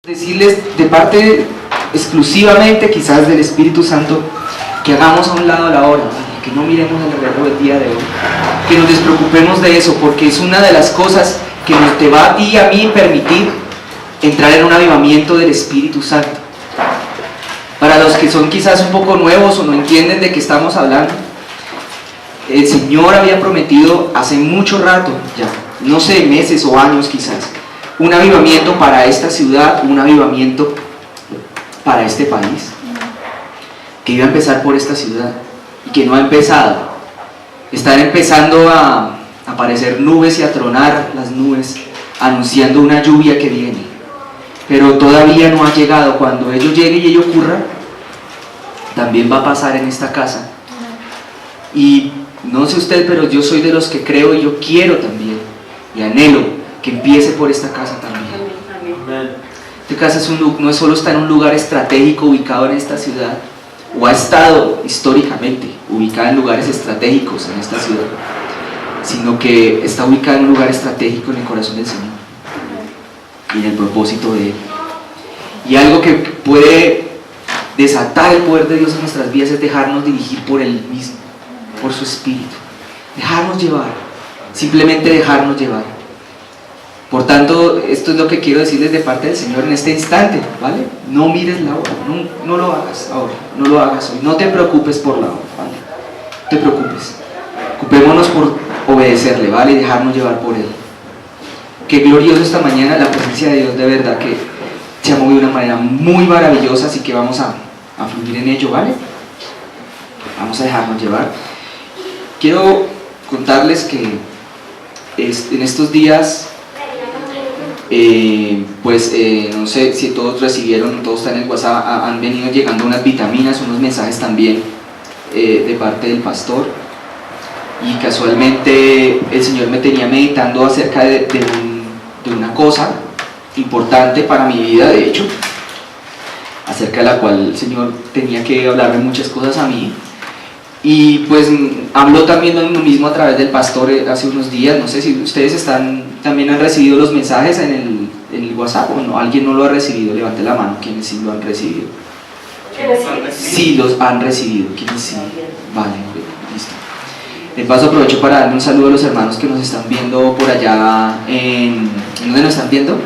Decirles de parte exclusivamente quizás del Espíritu Santo que hagamos a un lado la hora, que no miremos alrededor del día de hoy, que nos despreocupemos de eso, porque es una de las cosas que nos te va a ti y a mí permitir entrar en un avivamiento del Espíritu Santo. Para los que son quizás un poco nuevos o no entienden de qué estamos hablando, el Señor había prometido hace mucho rato ya, no sé, meses o años quizás, un avivamiento para esta ciudad, un avivamiento para este país, que iba a empezar por esta ciudad y que no ha empezado. Están empezando a aparecer nubes y a tronar las nubes, anunciando una lluvia que viene, pero todavía no ha llegado. Cuando ello llegue y ello ocurra, también va a pasar en esta casa. Y no sé usted, pero yo soy de los que creo y yo quiero también y anhelo que empiece por esta casa también. Esta casa no es solo está en un lugar estratégico ubicado en esta ciudad, o ha estado históricamente ubicada en lugares estratégicos en esta ciudad, sino que está ubicada en un lugar estratégico en el corazón del Señor y en el propósito de Él. Y algo que puede desatar el poder de Dios en nuestras vidas es dejarnos dirigir por Él mismo, por su Espíritu, dejarnos llevar, simplemente dejarnos llevar. Por tanto, esto es lo que quiero decirles de parte del Señor en este instante, ¿vale? No mires la hora, no lo hagas ahora, no lo hagas hoy, no te preocupes por la hora, ¿vale? No te preocupes, ocupémonos por obedecerle, ¿vale? Y dejarnos llevar por Él. Qué glorioso esta mañana, la presencia de Dios de verdad que se ha movido de una manera muy maravillosa, así que vamos a fluir en ello, ¿vale? Vamos a dejarnos llevar. Quiero contarles que en estos días, no sé si todos recibieron, todos están en el WhatsApp, han venido llegando unas vitaminas, unos mensajes también de parte del pastor, y casualmente el Señor me tenía meditando acerca de una cosa importante para mi vida, de hecho, acerca de la cual el Señor tenía que hablarme muchas cosas a mí. Y pues habló también lo mismo a través del pastor hace unos días. No sé si ustedes también han recibido los mensajes en el WhatsApp o no. ¿Alguien no lo ha recibido? Levante la mano, ¿quiénes sí lo han recibido? Sí, los han recibido. ¿Quiénes sí? Vale, listo. De paso aprovecho para darle un saludo a los hermanos que nos están viendo por allá ¿dónde nos están viendo?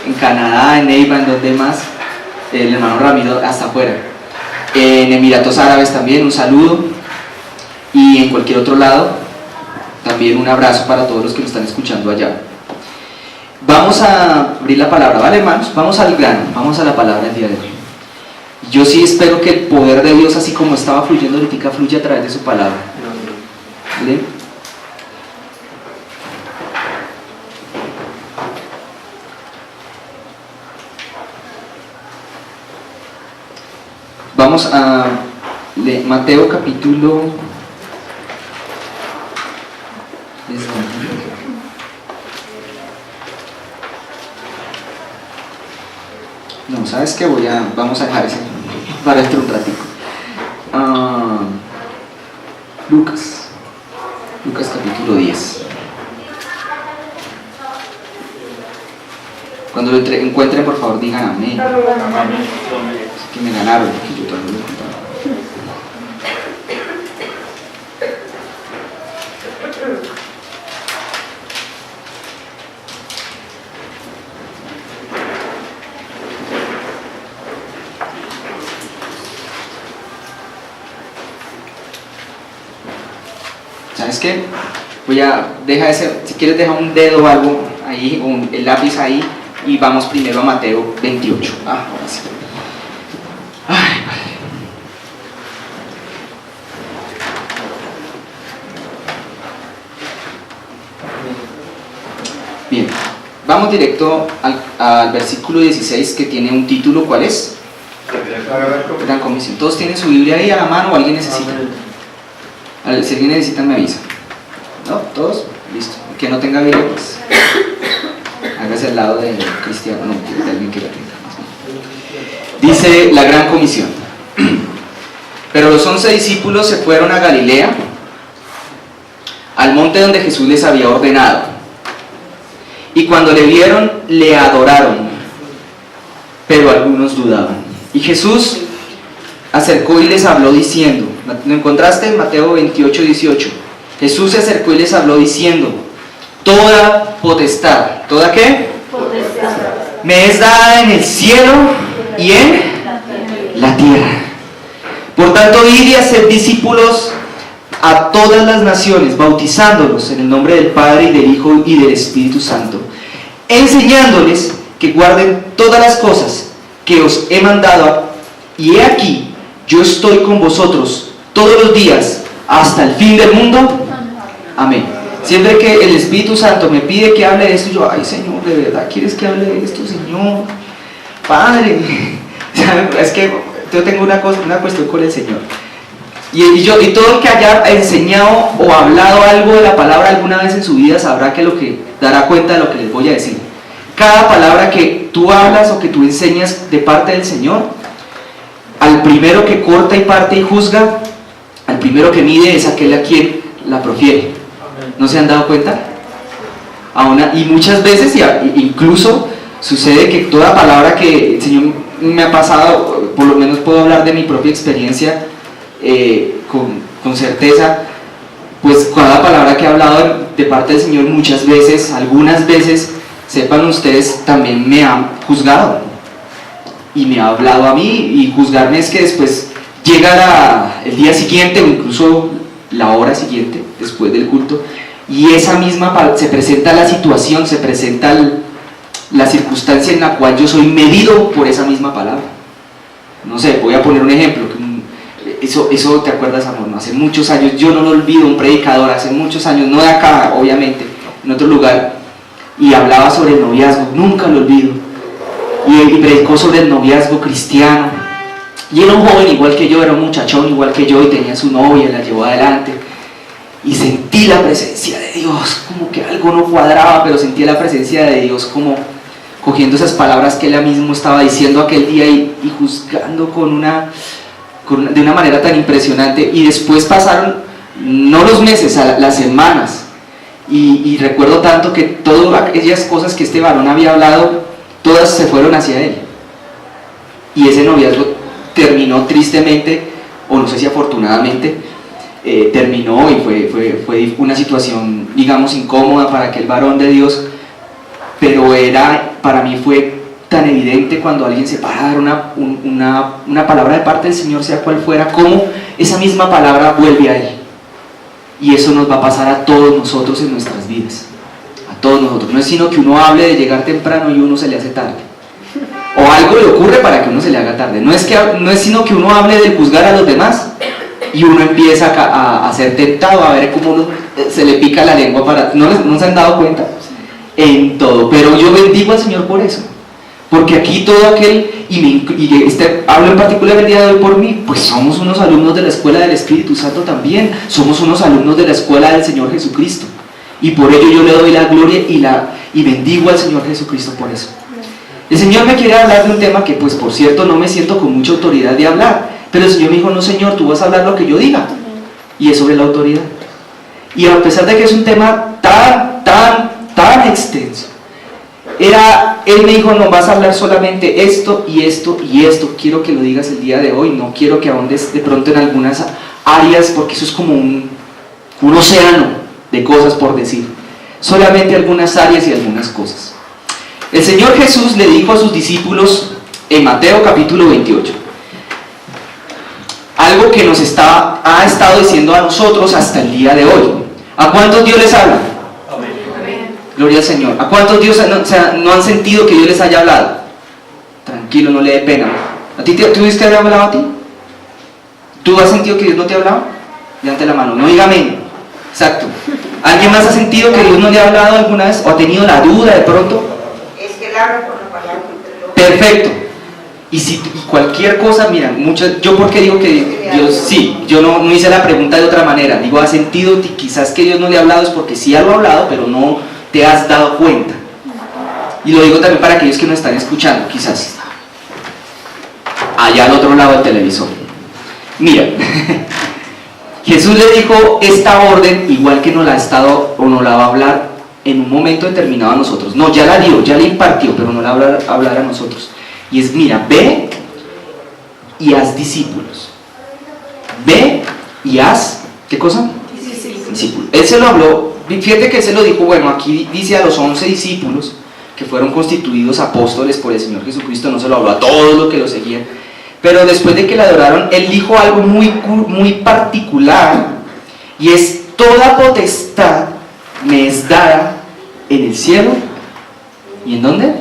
En Canadá, en Neiva, ¿en dónde más? El hermano Ramiro hasta afuera. En Emiratos Árabes también un saludo, y en cualquier otro lado también un abrazo para todos los que nos están escuchando allá. Vamos a abrir la palabra, ¿vale, hermanos? Vamos al grano, vamos a la palabra del día de hoy. Yo sí espero que el poder de Dios, así como estaba fluyendo ahorita, fluya a través de su palabra, ¿vale? Vamos a Mateo capítulo... No, ¿sabes qué? Vamos a dejar ese para dentro un ratico. Lucas capítulo 10. Cuando lo encuentren, por favor, digan amén. Que me ganaron, que yo también lo contaba. ¿Sabes qué? Si quieres deja un dedo o algo ahí, o el lápiz ahí, y vamos primero a Mateo 28. Ahora sí. Ay, Padre. Bien, vamos directo al versículo 16, que tiene un título. ¿Cuál es? Gran Comisión. ¿Todos tienen su Biblia ahí a la mano o alguien necesita? Si alguien necesita, me avisa. ¿No? ¿Todos? Listo. El que no tenga Biblia, pues hágase al lado de cristiano, no, de alguien que la tenga. Dice la Gran Comisión. Pero los 11 discípulos se fueron a Galilea, al monte donde Jesús les había ordenado. Y cuando le vieron, le adoraron, pero algunos dudaban. Y Jesús acercó y les habló diciendo, ¿lo encontraste en Mateo 28, 18? Jesús se acercó y les habló diciendo, toda potestad, ¿toda qué? Potestad. Me es dada en el cielo y en la tierra. Por tanto, id y haced discípulos a todas las naciones, bautizándolos en el nombre del Padre y del Hijo y del Espíritu Santo, enseñándoles que guarden todas las cosas que os he mandado, y he aquí, yo estoy con vosotros todos los días hasta el fin del mundo. Amén. Siempre que el Espíritu Santo me pide que hable de esto, yo, ay Señor, ¿de verdad quieres que hable de esto, Señor? Padre, es que yo tengo una cuestión con el Señor. Y todo el que haya enseñado o hablado algo de la palabra alguna vez en su vida sabrá que dará cuenta de lo que les voy a decir. Cada palabra que tú hablas o que tú enseñas de parte del Señor, al primero que corta y parte y juzga, al primero que mide es aquel a quien la profiere. ¿No se han dado cuenta? Y muchas veces, incluso sucede que toda palabra que el Señor me ha pasado, por lo menos puedo hablar de mi propia experiencia con certeza, pues cada palabra que he hablado de parte del Señor muchas veces, algunas veces, sepan ustedes, también me han juzgado y me ha hablado a mí, y juzgarme es que después llega el día siguiente o incluso la hora siguiente después del culto, y esa misma se presenta la situación, se presenta la circunstancia en la cual yo soy medido por esa misma palabra. No sé, voy a poner un ejemplo. Eso te acuerdas, amor, ¿no? Hace muchos años, yo no lo olvido, un predicador hace muchos años, no de acá, obviamente, en otro lugar, y hablaba sobre el noviazgo, nunca lo olvido, y predicó sobre el noviazgo cristiano, y era un joven igual que yo, era un muchachón igual que yo, y tenía su novia, la llevó adelante, y sentí la presencia de Dios, como que algo no cuadraba, pero sentí la presencia de Dios como cogiendo esas palabras que él mismo estaba diciendo aquel día y juzgando de una manera tan impresionante. Y después pasaron, no los meses, las semanas, y recuerdo tanto que todas aquellas cosas que este varón había hablado, todas se fueron hacia él, y ese noviazgo terminó tristemente, o no sé si afortunadamente, terminó, y fue una situación, digamos, incómoda para aquel varón de Dios, pero para mí fue tan evidente cuando alguien se para a dar una palabra de parte del Señor, sea cual fuera, cómo esa misma palabra vuelve a Él. Y eso nos va a pasar a todos nosotros en nuestras vidas, a todos nosotros. No es sino que uno hable de llegar temprano y uno se le hace tarde, o algo le ocurre para que uno se le haga tarde. No es sino que uno hable de juzgar a los demás y uno empieza a ser tentado, a ver cómo se le pica la lengua ¿no se han dado cuenta? En todo. Pero yo bendigo al Señor por eso, porque aquí todo aquel, hablo en particular el día de hoy por mí, pues somos unos alumnos de la escuela del Espíritu Santo también, somos unos alumnos de la escuela del Señor Jesucristo, y por ello yo le doy la gloria y bendigo al Señor Jesucristo por eso. El Señor me quiere hablar de un tema que, pues por cierto, no me siento con mucha autoridad de hablar, pero el Señor me dijo, no Señor, tú vas a hablar lo que yo diga, y es sobre la autoridad. Y a pesar de que es un tema tan extenso, él me dijo, no, vas a hablar solamente esto y esto y esto, quiero que lo digas el día de hoy, no quiero que ahondes de pronto en algunas áreas, porque eso es como un océano de cosas por decir, solamente algunas áreas y algunas cosas. El Señor Jesús le dijo a sus discípulos en Mateo capítulo 28, algo que ha estado diciendo a nosotros hasta el día de hoy. ¿A cuántos Dios les habla? Amén. Gloria al Señor. ¿A cuántos Dios no han sentido que Dios les haya hablado? Tranquilo, no le dé pena. ¿A ti te ha hablado a ti? ¿Tú has sentido que Dios no te ha hablado? Levante la mano, no diga amén. Exacto. ¿Alguien más ha sentido que Dios no le ha hablado alguna vez? ¿O ha tenido la duda de pronto? Es que él habla por la palabra. Perfecto. Y cualquier cosa, mira, yo porque digo que Dios, sí, yo no hice la pregunta de otra manera, digo, ¿has sentido quizás que Dios no le ha hablado? Es porque sí ha hablado, pero no te has dado cuenta. Y lo digo también para aquellos que nos están escuchando, quizás allá al otro lado del televisor. Mira, Jesús le dijo esta orden, igual que nos la ha estado o nos la va a hablar en un momento determinado a nosotros. No, ya la dio, ya la impartió, pero no la va a hablar a nosotros. Y es, mira, ve y haz discípulos. Ve y haz, ¿qué cosa? Discípulos. Él se lo habló, fíjate que él se lo dijo, bueno, aquí dice a los 11 discípulos que fueron constituidos apóstoles por el Señor Jesucristo, no se lo habló a todos los que lo seguían, pero después de que le adoraron, él dijo algo muy particular, y es: toda potestad me es dada en el cielo, ¿y en dónde?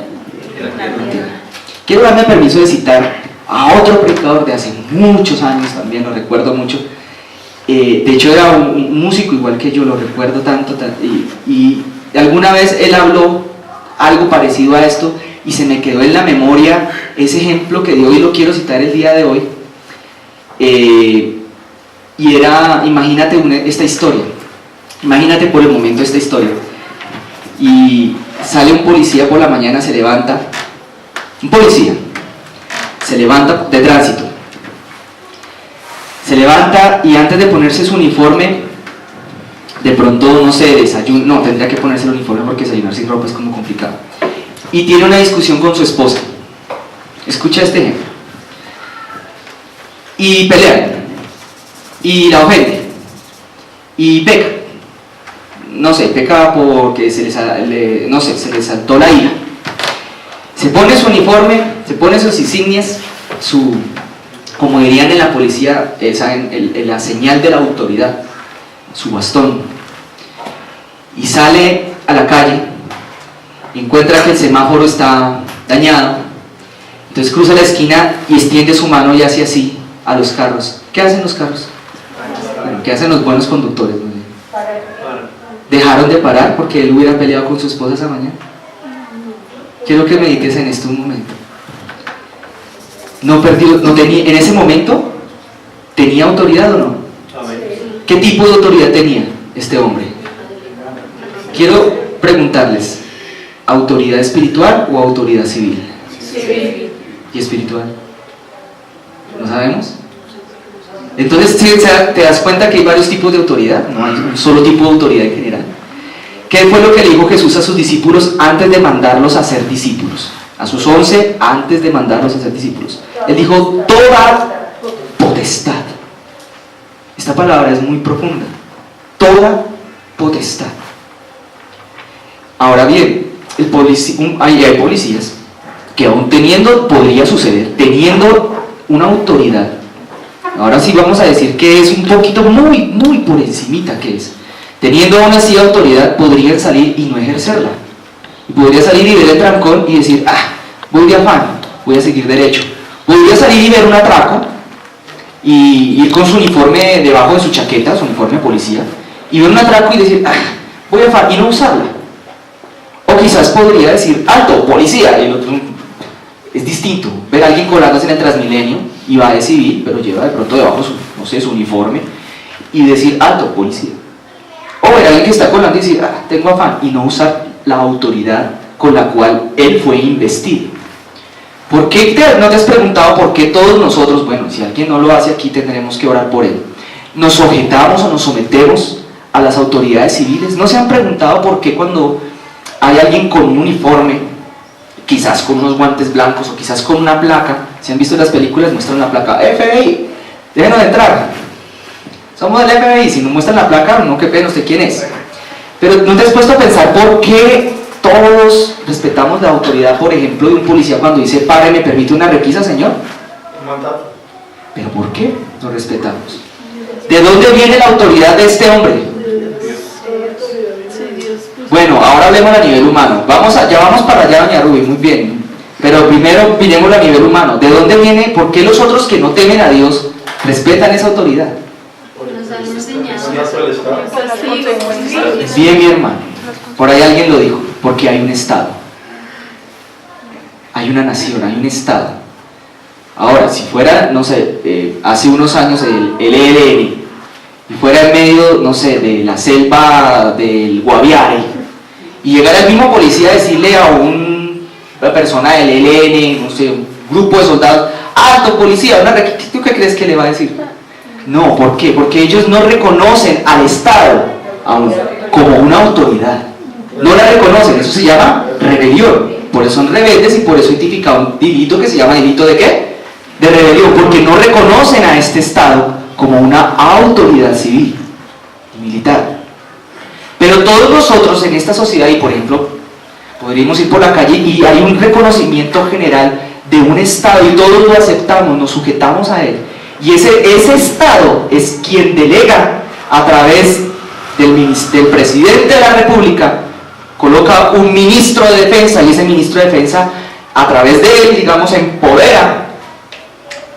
Quiero darme permiso de citar a otro predicador de hace muchos años, también lo recuerdo mucho. De hecho era un músico igual que yo, lo recuerdo tanto, y alguna vez él habló algo parecido a esto, y se me quedó en la memoria ese ejemplo que dio, y lo quiero citar el día de hoy. Y era, imagínate esta historia, imagínate por el momento esta historia, y sale un policía por la mañana, se levanta, un policía, se levanta de tránsito, se levanta y antes de ponerse su uniforme, de pronto, no sé, desayuno, no, tendría que ponerse el uniforme porque desayunar sin ropa es como complicado, y tiene una discusión con su esposa. Escucha este ejemplo. Y pelean, y la ofende, y peca, no sé, peca porque se le saltó la ira. Se pone su uniforme, se pone sus insignias, como dirían en la policía, la señal de la autoridad, su bastón, y sale a la calle, encuentra que el semáforo está dañado, entonces cruza la esquina y extiende su mano y hace así a los carros. ¿Qué hacen los carros? Bueno, ¿qué hacen los buenos conductores? ¿Dejaron de parar porque él hubiera peleado con su esposa esa mañana? Quiero que medites en esto un momento. En ese momento, ¿tenía autoridad o no? ¿Qué tipo de autoridad tenía este hombre? Quiero preguntarles, ¿autoridad espiritual o autoridad civil? Civil. ¿Y espiritual? ¿No sabemos? Entonces, ¿te das cuenta que hay varios tipos de autoridad? No hay un solo tipo de autoridad en general. ¿Qué fue lo que le dijo Jesús a sus discípulos antes de mandarlos a ser discípulos? A sus 11, antes de mandarlos a ser discípulos. Él dijo: toda potestad. Esta palabra es muy profunda. Toda potestad. Ahora bien, hay policías que aún podría suceder, teniendo una autoridad. Ahora sí vamos a decir que es un poquito muy por encimita que es. Teniendo aún así autoridad, podrían salir y no ejercerla. Y podría salir y ver el trancón y decir: voy de afán, voy a seguir derecho. Podría salir y ver un atraco y ir con su uniforme debajo de su chaqueta, su uniforme de policía, y ver un atraco y decir: voy a afán, y no usarla. O quizás podría decir: alto, policía, y el otro es distinto. Ver a alguien colándose en el Transmilenio y va de civil, pero lleva de pronto debajo su uniforme, y decir: alto, policía. O ver a alguien que está colando y decir: tengo afán, y no usar la autoridad con la cual él fue investido. ¿Por qué no te has preguntado por qué todos nosotros, bueno, si alguien no lo hace aquí tendremos que orar por él, nos sujetamos o nos sometemos a las autoridades civiles? ¿No se han preguntado por qué cuando hay alguien con un uniforme, quizás con unos guantes blancos o quizás con una placa, si han visto las películas, muestran la placa: FBI, déjenos entrar, somos del FBI? Si no muestran la placa, no, qué pena, ¿usted quién es? Pero ¿no te has puesto a pensar por qué todos respetamos la autoridad, por ejemplo, de un policía cuando dice: padre, ¿me permite una requisa, señor? ¿Pero por qué lo respetamos? ¿De dónde viene la autoridad de este hombre? Bueno, ahora hablemos a nivel humano. Ya vamos para allá, doña Ruby, muy bien. Pero primero miremos a nivel humano. ¿De dónde viene? ¿Por qué los otros que no temen a Dios respetan esa autoridad? Bien, mi hermano. Por ahí alguien lo dijo: porque hay un Estado, hay una nación, hay un Estado. Ahora, si fuera, no sé, hace unos años el ELN, y fuera en medio, no sé, de la selva del Guaviare, y llegara el mismo policía a decirle a una persona del ELN, no sé, un grupo de soldados: alto, policía, ¿tú qué crees que le va a decir? No, ¿por qué? Porque ellos no reconocen al Estado aún como una autoridad. No la reconocen, eso se llama rebelión. por eso son rebeldes y por eso he tipificado un delito que se llama delito ¿de qué? De rebelión, porque no reconocen a este Estado como una autoridad civil y militar. Pero todos nosotros en esta sociedad, y por ejemplo, podríamos ir por la calle y hay un reconocimiento general de un Estado y todos lo aceptamos, nos sujetamos a él. Y ese Estado es quien delega a través del presidente de la República, coloca un ministro de defensa y ese ministro de defensa a través de él, digamos, empodera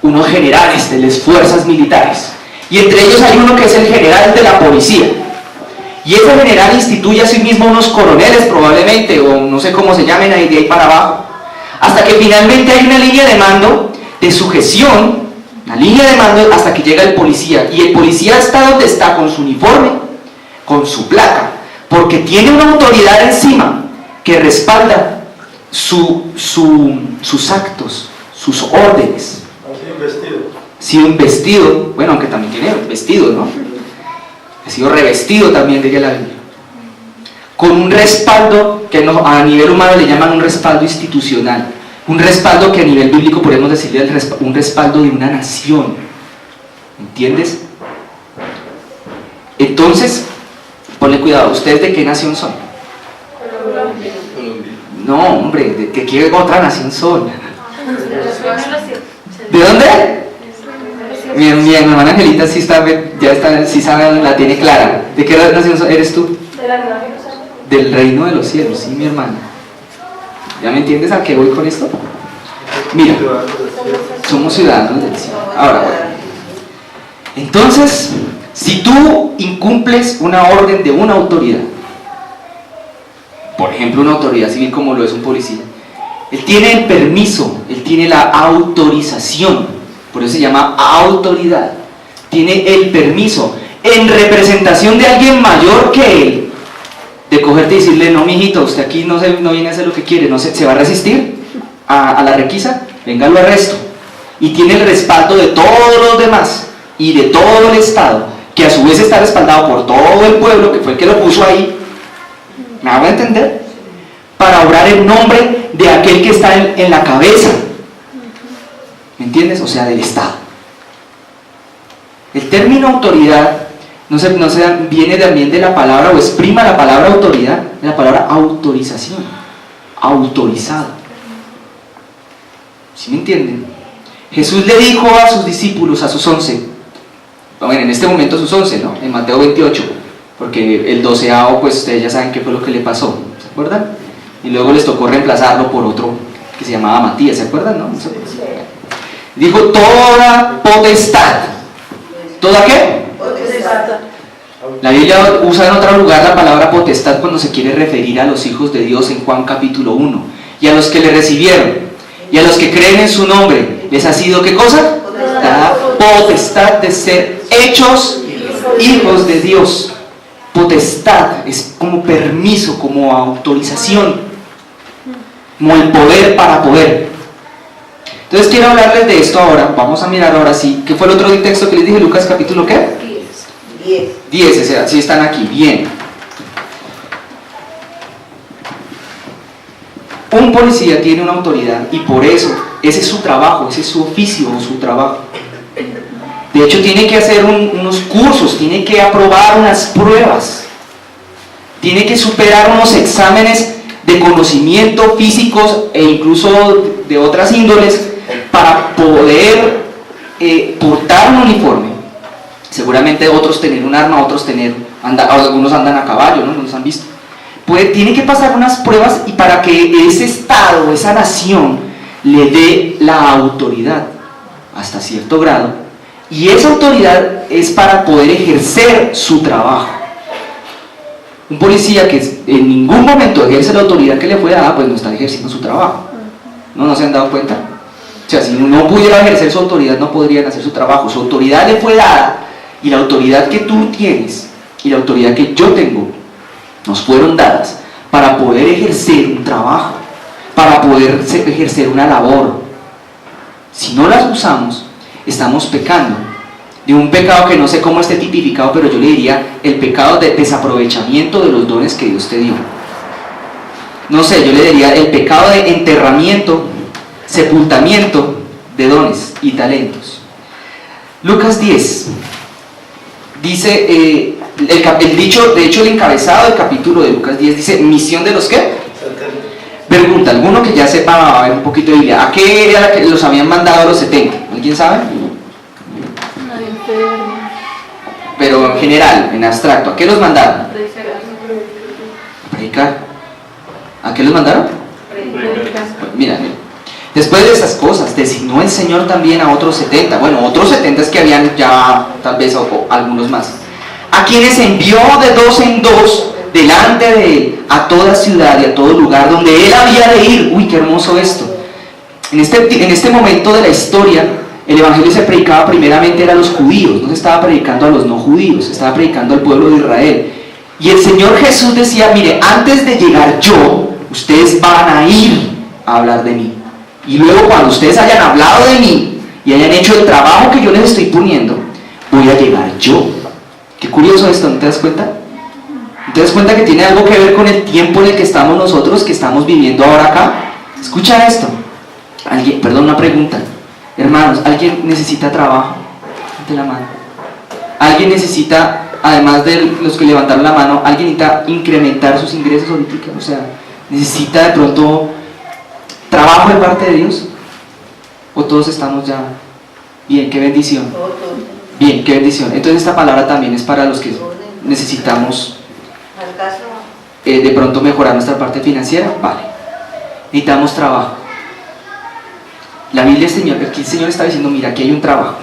unos generales de las fuerzas militares. Y entre ellos hay uno que es el general de la policía. Y ese general instituye a sí mismo unos coroneles probablemente, o no sé cómo se llamen ahí de ahí para abajo, hasta que finalmente hay una línea de mando de sujeción, una línea de mando hasta que llega el policía. Y el policía está donde está, con su uniforme, con su placa, porque tiene una autoridad encima que respalda sus actos, sus órdenes. Ha sido investido, bueno, aunque también tiene vestido, ¿no? Ha sido revestido también, diría la Biblia, con un respaldo que a nivel humano le llaman un respaldo institucional, un respaldo que a nivel bíblico podemos decirle un respaldo de una nación, ¿entiendes? Entonces, ponle cuidado, ¿ustedes de qué nación son? Colombia. No, hombre, ¿de qué otra nación son? ¿De dónde? Mi hermana Angelita sí sabe, la tiene clara. ¿De qué nación eres tú? De la Nueva Jerusalén. Del reino de los cielos, sí, mi hermana. ¿Ya me entiendes a qué voy con esto? Mira, somos ciudadanos del cielo. Ahora, bueno. Entonces, si tú incumples una orden de una autoridad, por ejemplo, una autoridad civil como lo es un policía, él tiene el permiso, él tiene la autorización, por eso se llama autoridad, tiene el permiso, en representación de alguien mayor que él, de cogerte y decirle, no, mijito, usted aquí no viene a hacer lo que quiere, no se va a resistir a la requisa, venga, lo arresto. Y tiene el respaldo de todos los demás y de todo el Estado, que a su vez está respaldado por todo el pueblo, que fue el que lo puso ahí. ¿Me hago entender? Para obrar en nombre de aquel que está en la cabeza. ¿Me entiendes? O sea, del Estado. El término autoridad viene también de la palabra, o exprima la palabra autoridad, de la palabra autorización. Autorizado. ¿Sí me entienden? Jesús le dijo a sus discípulos, a sus 11, bueno, en este momento sus 11, ¿no? En Mateo 28, porque el 12avo, pues ustedes ya saben qué fue lo que le pasó, ¿se acuerdan? Y luego les tocó reemplazarlo por otro que se llamaba Matías, ¿se acuerdan? ¿No? Dijo, toda potestad. ¿Toda qué? Potestad. La Biblia usa en otro lugar la palabra potestad cuando se quiere referir a los hijos de Dios en Juan capítulo 1. Y a los que le recibieron, y a los que creen en su nombre, ¿les ha sido qué cosa? La potestad de ser hechos hijos de Dios. Potestad es como permiso, como autorización, como el poder para poder. Entonces quiero hablarles de esto ahora. Vamos a mirar ahora sí. ¿Qué fue el otro texto que les dije? Lucas capítulo ¿qué? 10, o sea, sí están aquí, bien. Un policía tiene una autoridad y por eso, ese es su trabajo, ese es su oficio o su trabajo. De hecho, tiene que hacer unos cursos, tiene que aprobar unas pruebas, tiene que superar unos exámenes de conocimiento físicos e incluso de otras índoles para poder portar un uniforme. Seguramente otros tener un arma, otros algunos andan a caballo, ¿no? Nos han visto. Tiene que pasar unas pruebas y para que ese Estado, esa nación, le dé la autoridad hasta cierto grado. Y esa autoridad es para poder ejercer su trabajo. Un policía que en ningún momento ejerce la autoridad que le fue dada, pues no está ejerciendo su trabajo. ¿No se han dado cuenta? O sea, si no pudiera ejercer su autoridad, no podrían hacer su trabajo. Su autoridad le fue dada, y la autoridad que tú tienes y la autoridad que yo tengo nos fueron dadas para poder ejercer un trabajo, para poder ejercer una labor. Si no las usamos, estamos pecando de un pecado que no sé cómo esté tipificado, pero yo le diría el pecado de desaprovechamiento de los dones que Dios te dio. no sé, yo le diría el pecado de enterramiento, sepultamiento de dones y talentos. Lucas 10 dice, el dicho, de hecho el encabezado del capítulo de Lucas 10 dice, misión de los ¿qué? Pregunta, alguno que ya sepa, a ver un poquito de Biblia, ¿a qué era la que los habían mandado a los 70? ¿Alguien sabe? Pero en general, en abstracto, ¿a qué los mandaron? A predicar. ¿A qué los mandaron? Mira, después de esas cosas, designó el Señor también a otros 70. Bueno, otros 70 es que habían ya, tal vez, o algunos más. A quienes envió de dos en dos delante de él a toda ciudad y a todo lugar donde él había de ir. Uy, qué hermoso esto. En este momento de la historia, el evangelio se predicaba primeramente a los judíos, no se estaba predicando a los no judíos, se estaba predicando al pueblo de Israel. Y el Señor Jesús decía, mire, antes de llegar yo, ustedes van a ir a hablar de mí. Y luego cuando ustedes hayan hablado de mí y hayan hecho el trabajo que yo les estoy poniendo, voy a llegar yo. Qué curioso esto, ¿no te das cuenta? ¿No te das cuenta que tiene algo que ver con el tiempo en el que estamos nosotros, que estamos viviendo ahora acá? Escucha esto. Una pregunta. Hermanos, ¿alguien necesita trabajo? Levante la mano. ¿Alguien necesita, además de los que levantaron la mano, alguien necesita incrementar sus ingresos ahorita? O sea, ¿necesita de pronto trabajo de parte de Dios? ¿O todos estamos ya bien? ¡Qué bendición! Bien, qué bendición. Entonces esta palabra también es para los que necesitamos de pronto mejorar nuestra parte financiera. Vale, necesitamos trabajo. La Biblia, aquí el Señor está diciendo, mira, aquí hay un trabajo.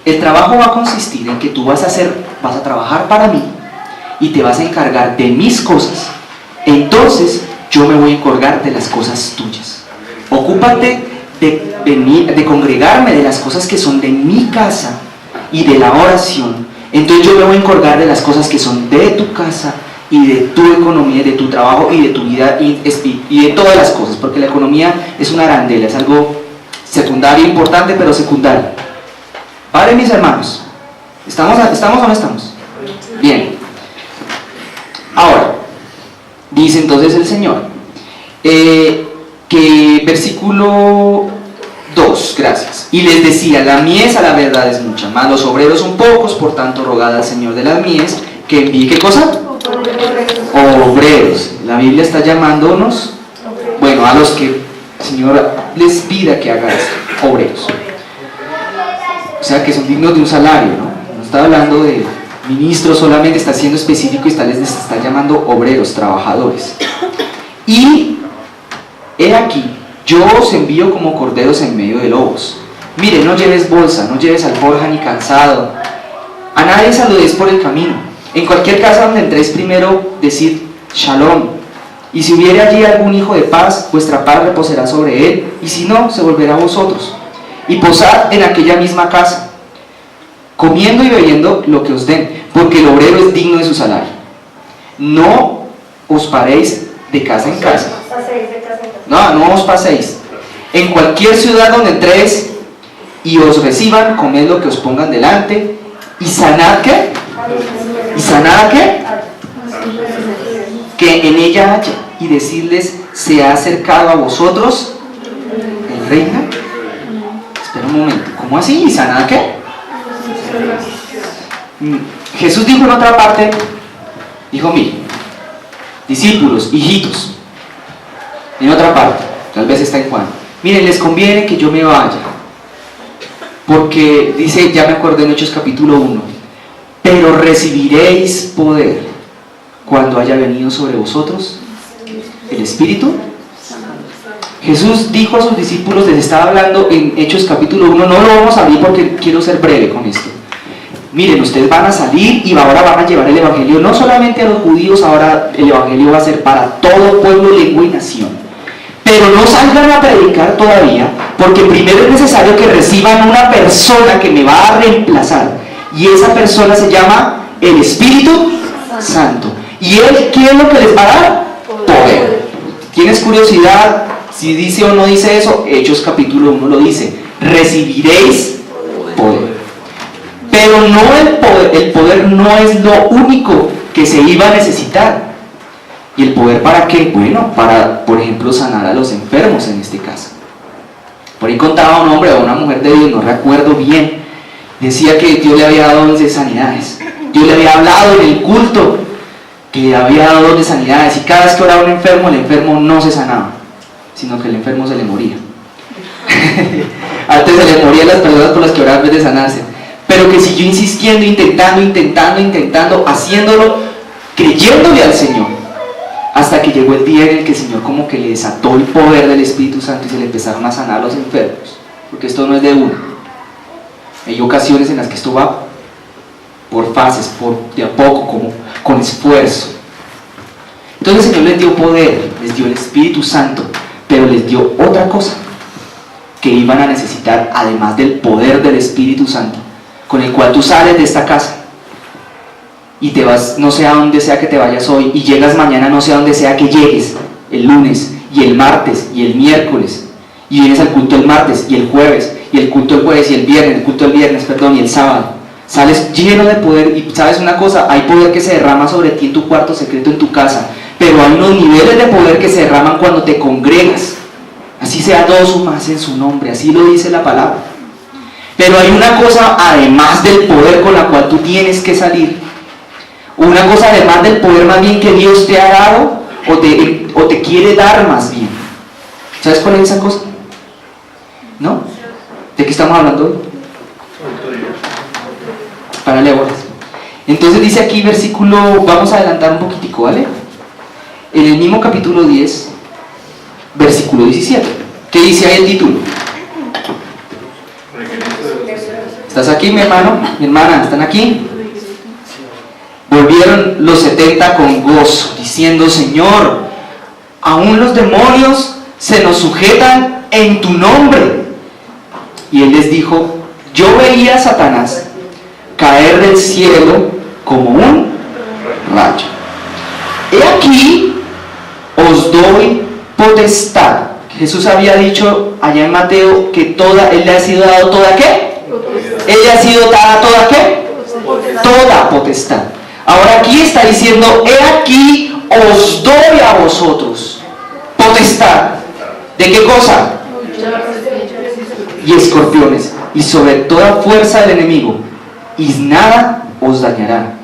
El trabajo va a consistir en que tú vas a trabajar para mí y te vas a encargar de mis cosas. Entonces yo me voy a encargar de las cosas tuyas. Ocúpate de congregarme de las cosas que son de mi casa y de la oración. Entonces yo me voy a encargar de las cosas que son de tu casa y de tu economía, de tu trabajo y de tu vida y de todas las cosas, porque la economía es una arandela, es algo secundario, importante, pero secundario. ¿Vale, mis hermanos? ¿Estamos o no estamos? Bien. Ahora, dice entonces el Señor, que versículo 2, gracias. Y les decía, la mies a la verdad es mucha, mas los obreros son pocos, por tanto rogad al Señor de las mies que envíe, ¿qué cosa? Obreros. La Biblia está llamándonos, bueno, a los que el Señor les pida que hagan esto, obreros. O sea, que son dignos de un salario, ¿no? No está hablando de ministros solamente, está siendo específico y les está llamando obreros, trabajadores. Y he aquí, yo os envío como corderos en medio de lobos. Mire, no lleves bolsa, no lleves alforja ni cansado. A nadie saludéis por el camino. En cualquier casa donde entréis, primero decid Shalom. Y si hubiere allí algún hijo de paz, vuestra paz reposará sobre él, y si no, se volverá a vosotros. Y posad en aquella misma casa, comiendo y bebiendo lo que os den, porque el obrero es digno de su salario. No os paréis de casa en casa. No os paséis. En cualquier ciudad donde entréis y os reciban, comed lo que os pongan delante, y sanad ¿qué? ¿Y sanad qué? Que en ella haya, y decirles, se ha acercado a vosotros el reino. Espera un momento, ¿cómo así? ¿Y sanad qué? Jesús dijo en otra parte, dijo, mire, discípulos, hijitos, en otra parte, tal vez está en Juan, miren, les conviene que yo me vaya, porque dice, ya me acuerdo en Hechos capítulo 1, pero recibiréis poder cuando haya venido sobre vosotros el Espíritu. Jesús dijo a sus discípulos, les estaba hablando en Hechos capítulo 1, no lo vamos a abrir porque quiero ser breve con esto. Miren, ustedes van a salir y ahora van a llevar el Evangelio no solamente a los judíos, ahora el Evangelio va a ser para todo pueblo, lengua y nación. Pero no salgan a predicar todavía, porque primero es necesario que reciban una persona que me va a reemplazar. Y esa persona se llama el Espíritu Santo. ¿Y Él qué es lo que les va a dar? Poder. ¿Tienes curiosidad si dice o no dice eso? Hechos capítulo 1 lo dice. Recibiréis poder. Pero no el poder no es lo único que se iba a necesitar. ¿Y el poder para qué? Bueno, para, por ejemplo, sanar a los enfermos en este caso. Por ahí contaba un hombre o una mujer de Dios, no recuerdo bien, decía que Dios le había dado dones de sanidades. Dios le había hablado en el culto que había dado dones de sanidades, y cada vez que oraba un enfermo, el enfermo no se sanaba, sino que el enfermo se le moría. Antes se le morían las personas por las que oraban en vez de sanarse, pero que siguió insistiendo, intentando, haciéndolo, creyéndole al Señor, hasta que llegó el día en el que el Señor como que le desató el poder del Espíritu Santo y se le empezaron a sanar los enfermos, porque esto no es de uno. Hay ocasiones en las que esto va por fases, de a poco, como con esfuerzo. Entonces el Señor les dio poder, les dio el Espíritu Santo, pero les dio otra cosa que iban a necesitar, además del poder del Espíritu Santo, con el cual tú sales de esta casa y te vas no sé a dónde sea que te vayas hoy, y llegas mañana no sé a dónde sea que llegues, el lunes y el martes y el miércoles, y vienes al culto el martes y el jueves, y el culto el jueves y el viernes, y el sábado. Sales lleno de poder, y sabes una cosa, hay poder que se derrama sobre ti en tu cuarto secreto en tu casa, pero hay unos niveles de poder que se derraman cuando te congregas, así sea dos o más en su nombre, así lo dice la palabra. Pero hay una cosa además del poder con la cual tú tienes que salir, una cosa además del poder más bien que Dios te ha dado o te quiere dar más bien. ¿Sabes cuál es esa cosa? ¿No? ¿De qué estamos hablando hoy? Para leer. Entonces dice aquí versículo, vamos a adelantar un poquitico, ¿vale? En el mismo capítulo 10, versículo 17. ¿Qué dice ahí el título? ¿Estás aquí, mi hermano? Mi hermana, ¿están aquí? Volvieron los 70 con gozo, diciendo: Señor, aún los demonios se nos sujetan en tu nombre. Y él les dijo: yo veía a Satanás caer del cielo como un rayo. He aquí os doy potestad. Jesús había dicho allá en Mateo que él le ha sido dado toda ¿qué? Él le ha sido dada toda ¿qué? Toda potestad. Ahora aquí está diciendo: he aquí os doy a vosotros potestad. ¿De qué cosa? Y escorpiones, y sobre toda fuerza del enemigo, y nada os dañará.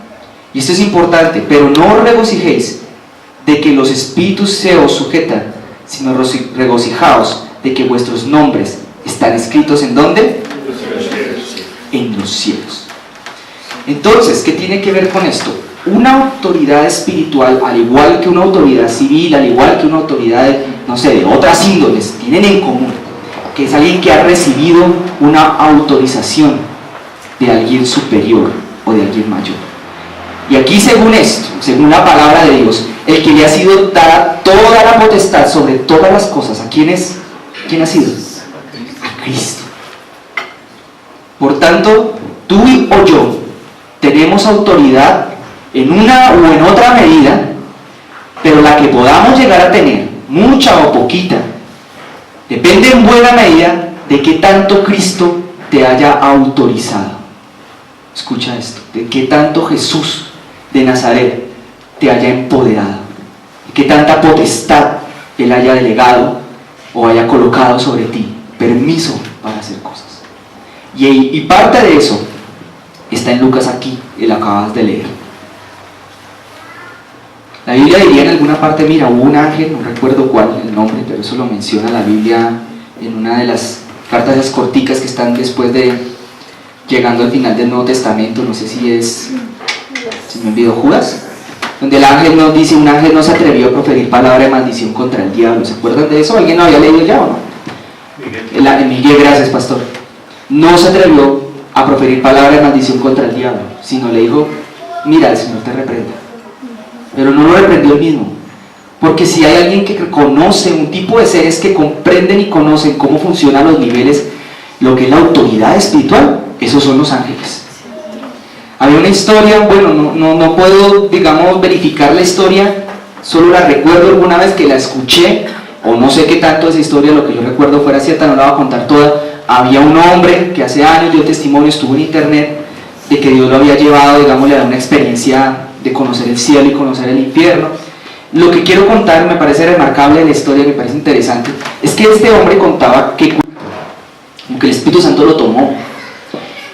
Y esto es importante: pero no os regocijéis de que los espíritus se os sujetan, sino regocijaos de que vuestros nombres están escritos ¿en dónde? En los cielos. Entonces, ¿qué tiene que ver con esto? Una autoridad espiritual, al igual que una autoridad civil, al igual que una autoridad, de otras índoles, tienen en común que es alguien que ha recibido una autorización de alguien superior o de alguien mayor. Y aquí, según esto, según la palabra de Dios, el que le ha sido dada toda la potestad sobre todas las cosas, ¿a quién es? ¿Quién ha sido? A Cristo. Por tanto, tú o yo tenemos autoridad en una o en otra medida, pero la que podamos llegar a tener, mucha o poquita, depende en buena medida de qué tanto Cristo te haya autorizado. Escucha esto: de qué tanto Jesús de Nazaret te haya empoderado, de qué tanta potestad Él haya delegado o haya colocado sobre ti, permiso para hacer cosas. Y parte de eso está en Lucas aquí, y lo acabas de leer. La Biblia diría en alguna parte: mira, hubo un ángel, no recuerdo cuál el nombre, pero eso lo menciona la Biblia en una de las cartas las corticas que están después de, llegando al final del Nuevo Testamento, no sé si me olvidó, Judas, donde el ángel nos dice: un ángel no se atrevió a proferir palabra de maldición contra el diablo. ¿Se acuerdan de eso? ¿Alguien lo había leído ya o no? Miguel, gracias, pastor. No se atrevió a proferir palabra de maldición contra el diablo, sino le dijo: mira, el Señor te reprenda. Pero no lo reprendió él mismo, porque si hay alguien que conoce, un tipo de seres que comprenden y conocen cómo funcionan los niveles, lo que es la autoridad espiritual, esos son los ángeles. Había una historia, bueno, no puedo, verificar la historia, solo la recuerdo alguna vez que la escuché, o no sé qué tanto esa historia, lo que yo recuerdo fuera cierta, no la voy a contar toda. Había un hombre que hace años dio testimonio, estuvo en internet, de que Dios lo había llevado, a una experiencia de conocer el cielo y conocer el infierno. Lo que quiero contar me parece remarcable de la historia, me parece interesante, es que este hombre contaba que como que el Espíritu Santo lo tomó.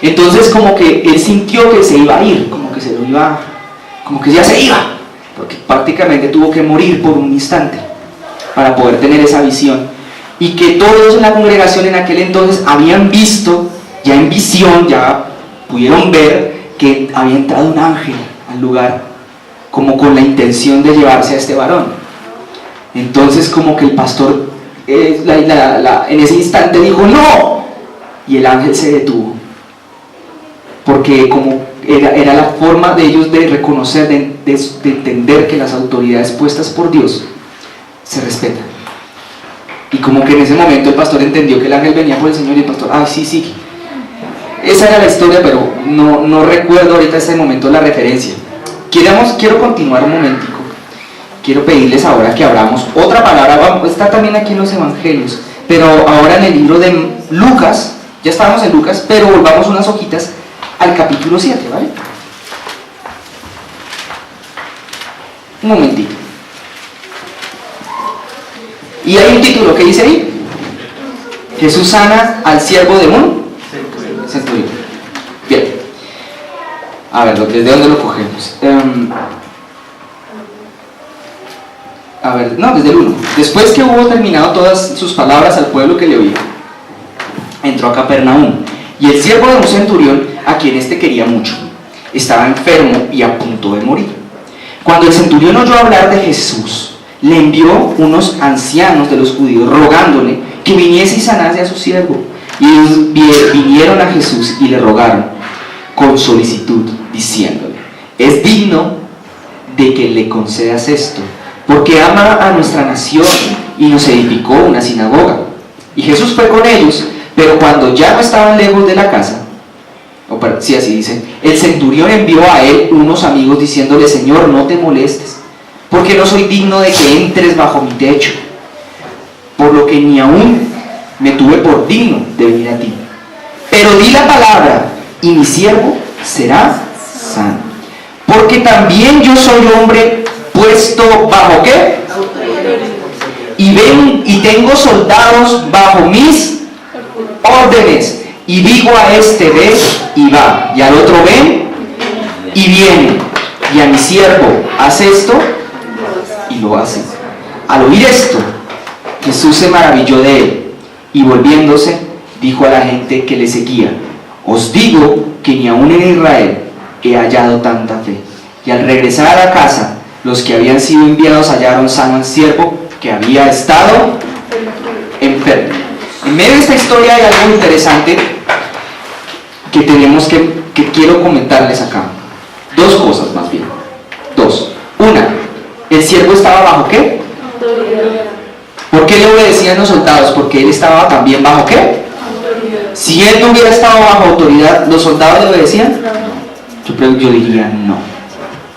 Entonces como que él sintió que se iba a ir, como que ya se iba, porque prácticamente tuvo que morir por un instante para poder tener esa visión. Y que todos en la congregación en aquel entonces habían visto, ya en visión, ya pudieron ver que había entrado un ángel al lugar, como con la intención de llevarse a este varón. Entonces como que el pastor en ese instante dijo ¡no! Y el ángel se detuvo, porque como era la forma de ellos de reconocer, de entender que las autoridades puestas por Dios se respetan. Y como que en ese momento el pastor entendió que el ángel venía por el Señor y el pastor, sí. Esa era la historia, pero no recuerdo ahorita en este momento la referencia. Quiero continuar un momentico. Quiero pedirles ahora que abramos otra palabra, está también aquí en los evangelios, pero ahora en el libro de Lucas, ya estábamos en Lucas, pero volvamos unas hojitas al capítulo 7, ¿vale? Un momentito. Y hay un título que dice ahí: Jesús sana al siervo de un centurión. Bien. A ver, ¿desde dónde lo cogemos? Desde el 1. Después que hubo terminado todas sus palabras al pueblo que le oía, entró a Capernaum, y el siervo de un centurión, a quien éste quería mucho, estaba enfermo y a punto de morir. Cuando el centurión oyó hablar de Jesús, le envió unos ancianos de los judíos rogándole que viniese y sanase a su siervo. Y ellos vinieron a Jesús y le rogaron con solicitud, diciéndole: es digno de que le concedas esto, porque ama a nuestra nación y nos edificó una sinagoga. Y Jesús fue con ellos, pero cuando ya no estaban lejos de la casa, así dice, el centurión envió a él unos amigos diciéndole: Señor, no te molestes, porque no soy digno de que entres bajo mi techo, por lo que ni aún me tuve por digno de venir a ti. Pero di la palabra, y mi siervo será sano. Porque también yo soy hombre puesto bajo ¿qué? Y tengo soldados bajo mis órdenes. Y digo a este: ve y va, y al otro: ven y viene, y a mi siervo: haz esto, y lo hace. Al oír esto, Jesús se maravilló de él, y volviéndose, dijo a la gente que le seguía: os digo que ni aun en Israel he hallado tanta fe. Y al regresar a la casa, los que habían sido enviados hallaron sano al siervo que había estado enfermo. En medio de esta historia hay algo interesante que quiero comentarles acá. Dos cosas más bien. Una, el siervo estaba bajo ¿qué? Autoridad. ¿Por qué le obedecían los soldados? Porque él estaba también bajo ¿qué? Autoridad. Si él no hubiera estado bajo autoridad, ¿los soldados le obedecían? Yo diría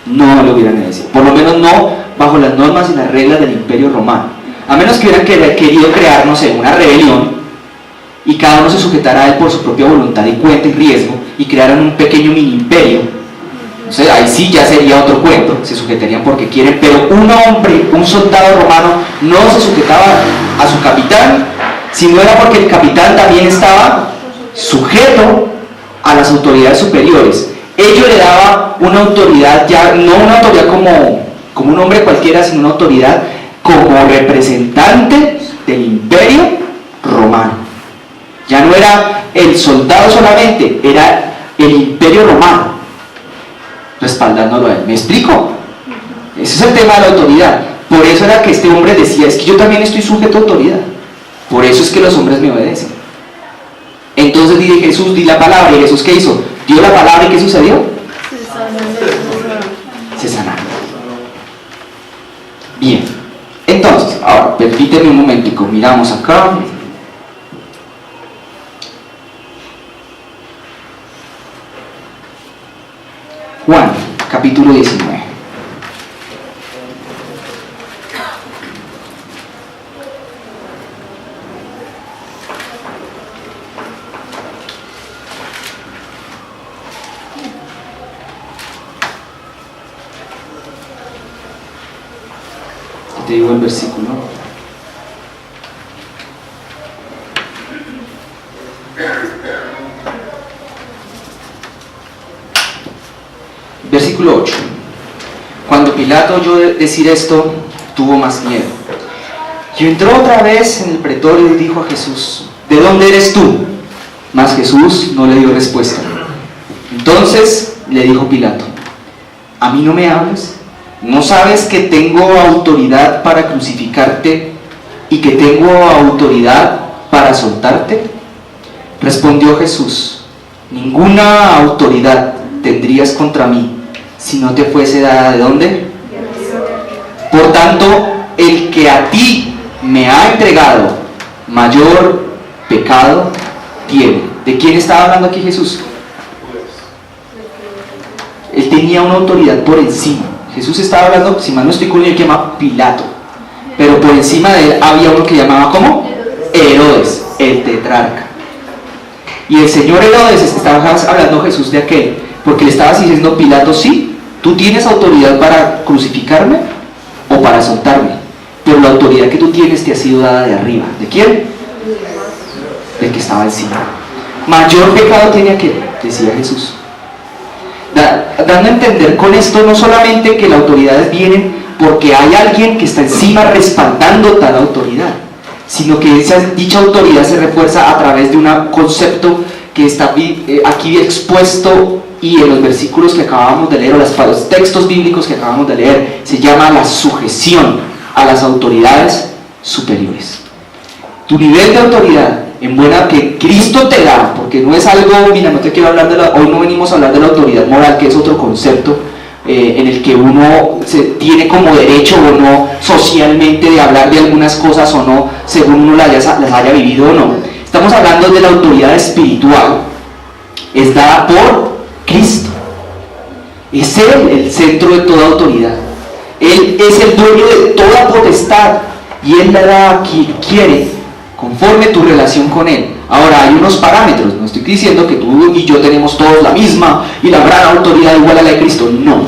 no le hubieran obedecido. Por lo menos no bajo las normas y las reglas del Imperio Romano. A menos que hubieran querido crear, no sé, una rebelión, y cada uno se sujetara a él por su propia voluntad y cuenta y riesgo, y crearan un pequeño mini imperio. O sea, ahí sí ya sería otro cuento, se sujetarían porque quieren, pero un soldado romano no se sujetaba a su capitán, si no era porque el capitán también estaba sujeto a las autoridades superiores. Ello le daba una autoridad, ya no una autoridad como un hombre cualquiera, sino una autoridad como representante del Imperio Romano. Ya no era el soldado solamente, era el Imperio Romano respaldándolo a él. ¿Me explico? Ese es el tema de la autoridad. Por eso era que este hombre decía: es que yo también estoy sujeto a autoridad, por eso es que los hombres me obedecen. Entonces dije: Jesús, di la palabra. ¿Y Jesús qué hizo? Dio la palabra, ¿y qué sucedió? Se sanaron. Bien, entonces, ahora, permíteme un momentico, miramos acá. Juan, capítulo 19. te digo el versículo. Versículo 8. Cuando Pilato oyó decir esto, tuvo más miedo. Y entró otra vez en el pretorio y dijo a Jesús: ¿de dónde eres tú? Mas Jesús no le dio respuesta. Entonces le dijo Pilato: ¿a mí no me hablas? ¿No sabes que tengo autoridad para crucificarte y que tengo autoridad para soltarte? Respondió Jesús: ninguna autoridad tendrías contra mí si no te fuese dada ¿de dónde? Por tanto, el que a ti me ha entregado, mayor pecado tiene. ¿De quién estaba hablando aquí Jesús? Él tenía una autoridad por encima. Jesús estaba hablando, si mal no estoy con él, que llama Pilato, pero por encima de él había uno que llamaba ¿cómo? Herodes, el tetrarca. Y el señor Herodes, estaba hablando Jesús de aquel, porque le estabas diciendo: Pilato, sí, tú tienes autoridad para crucificarme o para soltarme, pero la autoridad que tú tienes te ha sido dada de arriba. ¿De quién? Del que estaba encima. Mayor pecado tiene aquel, decía Jesús. Dando a entender con esto no solamente que las autoridades vienen porque hay alguien que está encima respaldando tal autoridad, sino que dicha autoridad se refuerza a través de un concepto que está aquí expuesto, y en los versículos que acabamos de leer, o los textos bíblicos que acabamos de leer, se llama la sujeción a las autoridades superiores. Tu nivel de autoridad en buena que Cristo te da, porque no es algo, mira, no te quiero hablar hoy no venimos a hablar de la autoridad moral, que es otro concepto en el que uno tiene como derecho o no socialmente de hablar de algunas cosas o no, según uno las haya vivido o no. Estamos hablando de la autoridad espiritual, es dada por Cristo. Es Él el centro de toda autoridad. Él es el dueño de toda potestad y Él la da a quien quiere, conforme tu relación con Él. Ahora, hay unos parámetros, no estoy diciendo que tú y yo tenemos todos la misma y la gran autoridad igual a la de Cristo, no.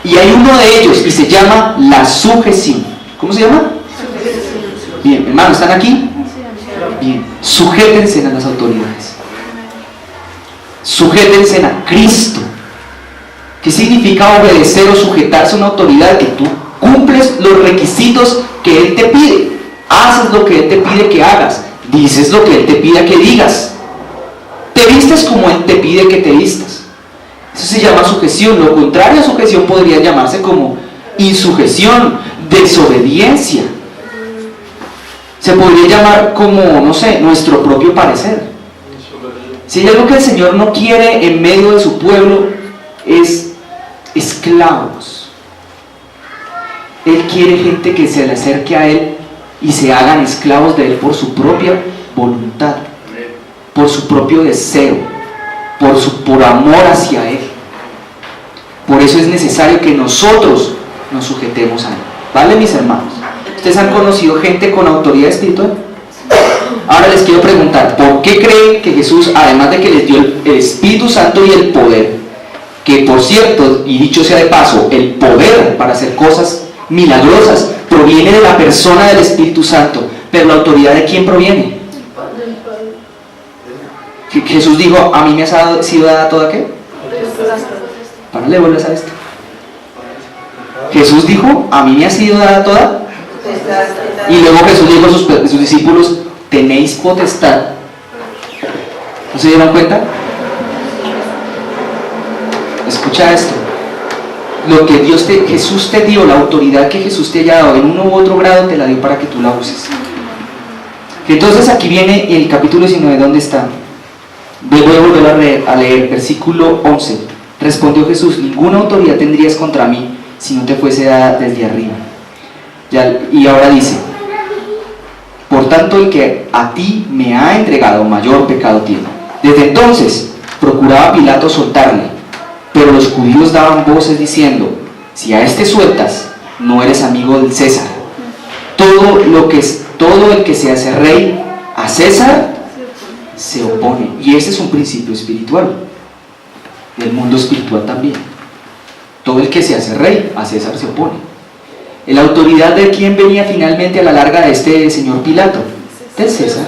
Y hay uno de ellos y se llama la sujeción. ¿Cómo se llama? Sujeción. Bien, hermanos, ¿están aquí? Bien, sujétense a las autoridades. Sujétense a Cristo. ¿Qué significa obedecer o sujetarse a una autoridad? Que tú cumples los requisitos que Él te pide, haces lo que Él te pide que hagas, dices lo que Él te pide que digas, te vistes como Él te pide que te vistas. Eso se llama sujeción. Lo contrario a sujeción podría llamarse como insujeción, desobediencia. Se podría llamar como, no sé, nuestro propio parecer. Si hay algo que el Señor no quiere en medio de su pueblo, es esclavos. Él quiere gente que se le acerque a Él y se hagan esclavos de Él por su propia voluntad, por su propio deseo, por amor hacia Él. Por eso es necesario que nosotros nos sujetemos a Él. ¿Vale, mis hermanos? ¿Ustedes han conocido gente con autoridad espiritual? Ahora les quiero preguntar, ¿por qué creen que Jesús, además de que les dio el Espíritu Santo y el poder, que por cierto, y dicho sea de paso, el poder para hacer cosas milagrosas proviene de la persona del Espíritu Santo, pero la autoridad ¿de quién proviene? Jesús dijo: a mí me ha sido dada toda ¿qué? Párale bolas a esto. Jesús dijo: a mí me ha sido dada toda. Y luego Jesús dijo a sus discípulos: tenéis potestad. ¿No se dieron cuenta? Escucha esto. Lo que Jesús te dio, la autoridad que Jesús te haya dado en uno u otro grado, te la dio para que tú la uses. Entonces aquí viene el capítulo 19, ¿dónde está? Voy a volver a leer versículo 11. Respondió Jesús: ninguna autoridad tendrías contra mí si no te fuese dada desde arriba. Y ahora dice: por tanto, el que a ti me ha entregado, mayor pecado tiene. Desde entonces procuraba Pilato soltarle, pero los judíos daban voces diciendo: si a este sueltas, no eres amigo del César. Todo el que se hace rey a César se opone. Y ese es un principio espiritual, del mundo espiritual también. Todo el que se hace rey a César se opone. ¿La autoridad de quién venía finalmente a la larga de este señor Pilato? Del César.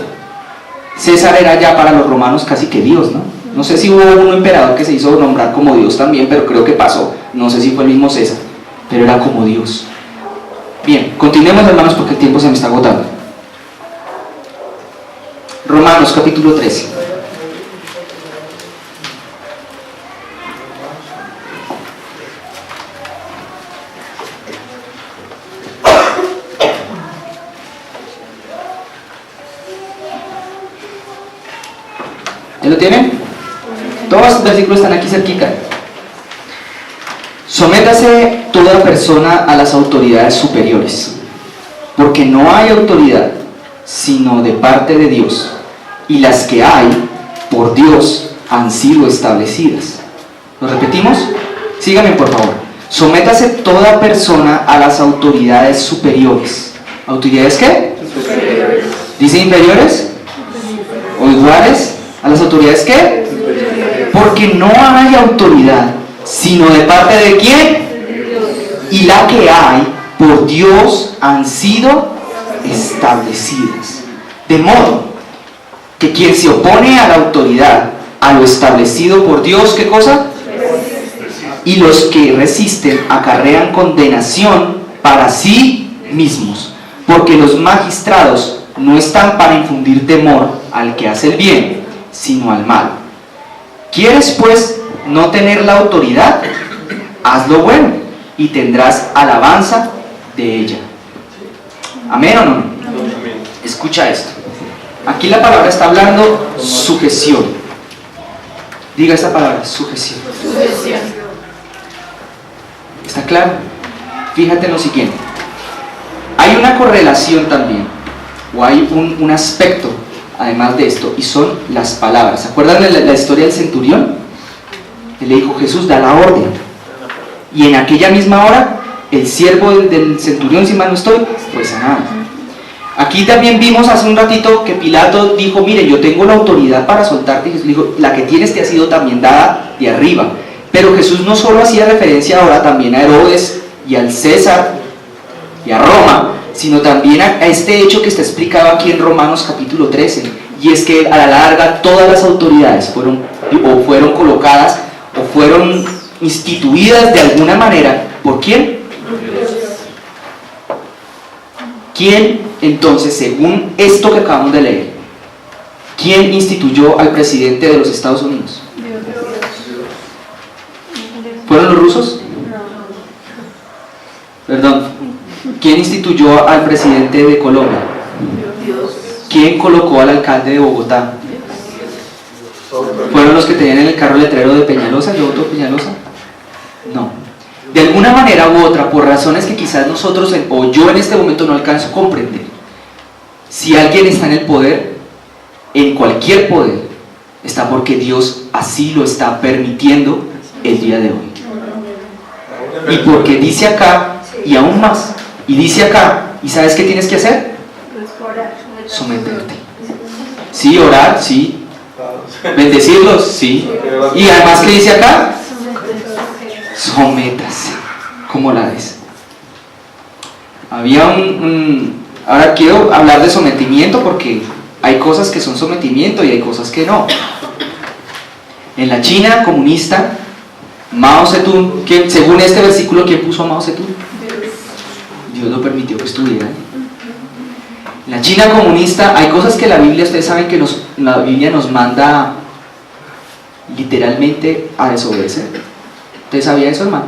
César era ya para los romanos casi que Dios, ¿no? No sé si hubo un emperador que se hizo nombrar como Dios también, pero creo que pasó. No sé si fue el mismo César, pero era como Dios. Bien, continuemos, hermanos, porque el tiempo se me está agotando. Romanos capítulo 13. ¿Ya lo tienen? Todos los versículos están aquí cerquita. Sométase toda persona a las autoridades superiores, porque no hay autoridad sino de parte de Dios, y las que hay por Dios han sido establecidas. ¿Lo repetimos? Síganme por favor. Sométase toda persona a las autoridades superiores. ¿Autoridades qué? Superiores. ¿Dice inferiores? ¿O iguales? ¿A las autoridades qué? Porque no hay autoridad sino de parte de quién, y la que hay por Dios han sido establecidas. De modo que quien se opone a la autoridad, a lo establecido por Dios, ¿qué cosa? Y los que resisten acarrean condenación para sí mismos, porque los magistrados no están para infundir temor al que hace el bien, sino al mal. ¿Quieres pues no tener la autoridad? Haz lo bueno y tendrás alabanza de ella. ¿Amén o no? Amén. Escucha esto. Aquí la palabra está hablando sujeción. Diga esta palabra, sujeción. Sujeción. ¿Está claro? Fíjate en lo siguiente. Hay una correlación también, o hay un aspecto además de esto, y son las palabras. ¿Se acuerdan de la historia del centurión? Él le dijo, Jesús da la orden, y en aquella misma hora el siervo del centurión, si mal no estoy, fue sanado. Aquí también vimos hace un ratito que Pilato dijo, mire, yo tengo la autoridad para soltarte, y Jesús dijo, la que tienes te ha sido también dada de arriba. Pero Jesús no solo hacía referencia ahora también a Herodes y al César y a Roma, sino también a este hecho que está explicado aquí en Romanos capítulo 13, y es que a la larga todas las autoridades fueron colocadas o fueron instituidas de alguna manera. ¿Por quién? ¿Quién entonces, según esto que acabamos de leer, quién instituyó al presidente de los Estados Unidos? ¿Fueron los rusos? Perdón. ¿Quién instituyó al presidente de Colombia? ¿Quién colocó al alcalde de Bogotá? ¿Fueron los que tenían en el carro el letrero de Peñalosa? ¿Yo voto Peñalosa? No. De alguna manera u otra, por razones que quizás nosotros o yo en este momento no alcanzo a comprender, si alguien está en el poder, en cualquier poder, está porque Dios así lo está permitiendo el día de hoy. Y porque dice acá, y aún más, y dice acá, ¿y sabes qué tienes que hacer? Someterte. Sí, orar, sí. Bendecirlos, sí. Y además, ¿qué dice acá? Sométase. ¿Cómo la ves? Había ahora quiero hablar de sometimiento porque hay cosas que son sometimiento y hay cosas que no. En la China comunista, Mao Zedong, según este versículo, ¿quién puso a Mao Zedong? Dios lo permitió que estuviera. En la China comunista hay cosas que la Biblia, ustedes saben que la Biblia nos manda literalmente a desobedecer. ¿Usted sabía eso, hermano?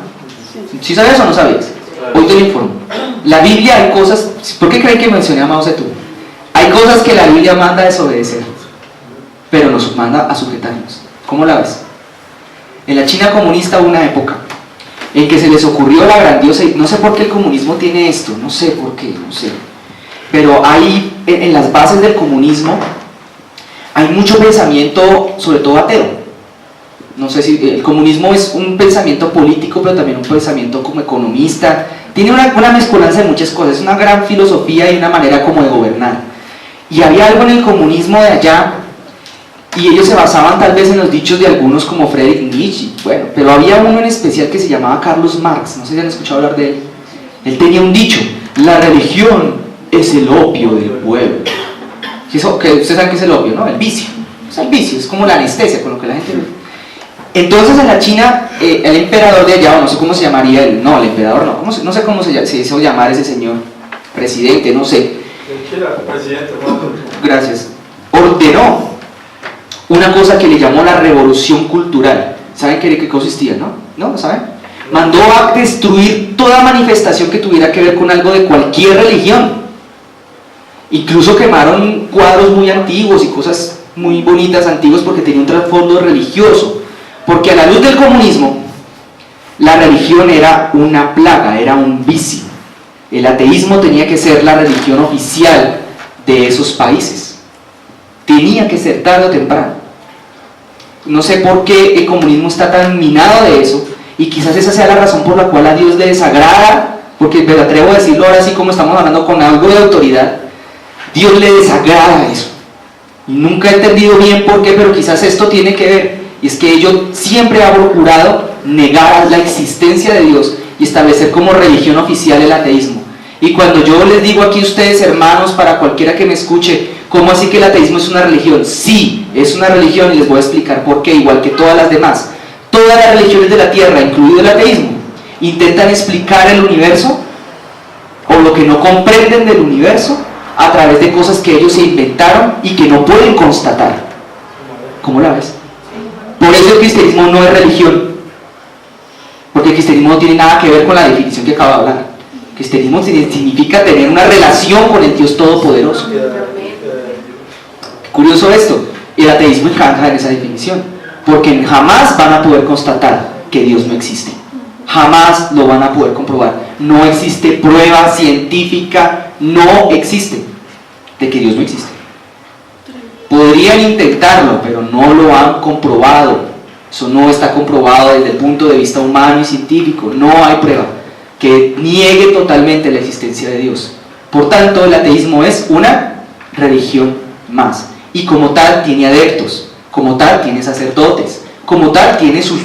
¿Sí sabías o no sabías? Hoy te lo informo. La Biblia hay cosas, ¿por qué creen que mencioné a Mao Zedong? Hay cosas que la Biblia manda a desobedecer, pero nos manda a sujetarnos. ¿Cómo la ves? En la China comunista hubo una época en que se les ocurrió la grandiosa, no sé por qué el comunismo tiene esto, no sé por qué, no sé, pero hay en las bases del comunismo hay mucho pensamiento, sobre todo ateo. No sé si el comunismo es un pensamiento político, pero también un pensamiento como economista. Tiene una mezcolanza de muchas cosas, es una gran filosofía y una manera como de gobernar. Y había algo en el comunismo de allá, y ellos se basaban tal vez en los dichos de algunos como Friedrich Nietzsche, bueno, pero había uno en especial que se llamaba Carlos Marx, no sé si han escuchado hablar de él. Él tenía un dicho: la religión es el opio del pueblo. Ustedes saben qué es el opio, ¿no? El vicio. Es el vicio, es como la anestesia con lo que la gente... Entonces en la China, el emperador de allá, o no sé cómo se llamaría él, no, el emperador no, no sé cómo se hizo llamar ese señor, presidente, no sé. Presidente, gracias. Ordenó una cosa que le llamó la revolución cultural. ¿Saben qué consistía, no? ¿No? ¿Lo saben? Mandó a destruir toda manifestación que tuviera que ver con algo de cualquier religión. Incluso quemaron cuadros muy antiguos y cosas muy bonitas antiguas porque tenía un trasfondo religioso. Porque a la luz del comunismo, la religión era una plaga, era un vicio. El ateísmo tenía que ser la religión oficial de esos países. Tenía que ser tarde o temprano. No sé por qué el comunismo está tan minado de eso, y quizás esa sea la razón por la cual a Dios le desagrada, porque me atrevo a decirlo ahora así como estamos hablando con algo de autoridad. Dios le desagrada eso. Y nunca he entendido bien por qué, pero quizás esto tiene que ver. Y es que ellos siempre han procurado negar la existencia de Dios y establecer como religión oficial el ateísmo. Y cuando yo les digo aquí a ustedes, hermanos, para cualquiera que me escuche, ¿cómo así que el ateísmo es una religión? Sí, es una religión, y les voy a explicar por qué, igual que todas las demás. Todas las religiones de la tierra, incluido el ateísmo, intentan explicar el universo o lo que no comprenden del universo a través de cosas que ellos se inventaron y que no pueden constatar. ¿Cómo la ves? Por eso el cristianismo no es religión, porque el cristianismo no tiene nada que ver con la definición que acabo de hablar. El cristianismo significa tener una relación con el Dios Todopoderoso. Curioso esto, el ateísmo encaja en esa definición, porque jamás van a poder constatar que Dios no existe. Jamás lo van a poder comprobar. No existe prueba científica, no existe de que Dios no existe. Podrían intentarlo, pero no lo han comprobado. Eso no está comprobado desde el punto de vista humano y científico. No hay prueba que niegue totalmente la existencia de Dios. Por tanto, el ateísmo es una religión más. Y como tal tiene adeptos, como tal tiene sacerdotes, como tal tiene sus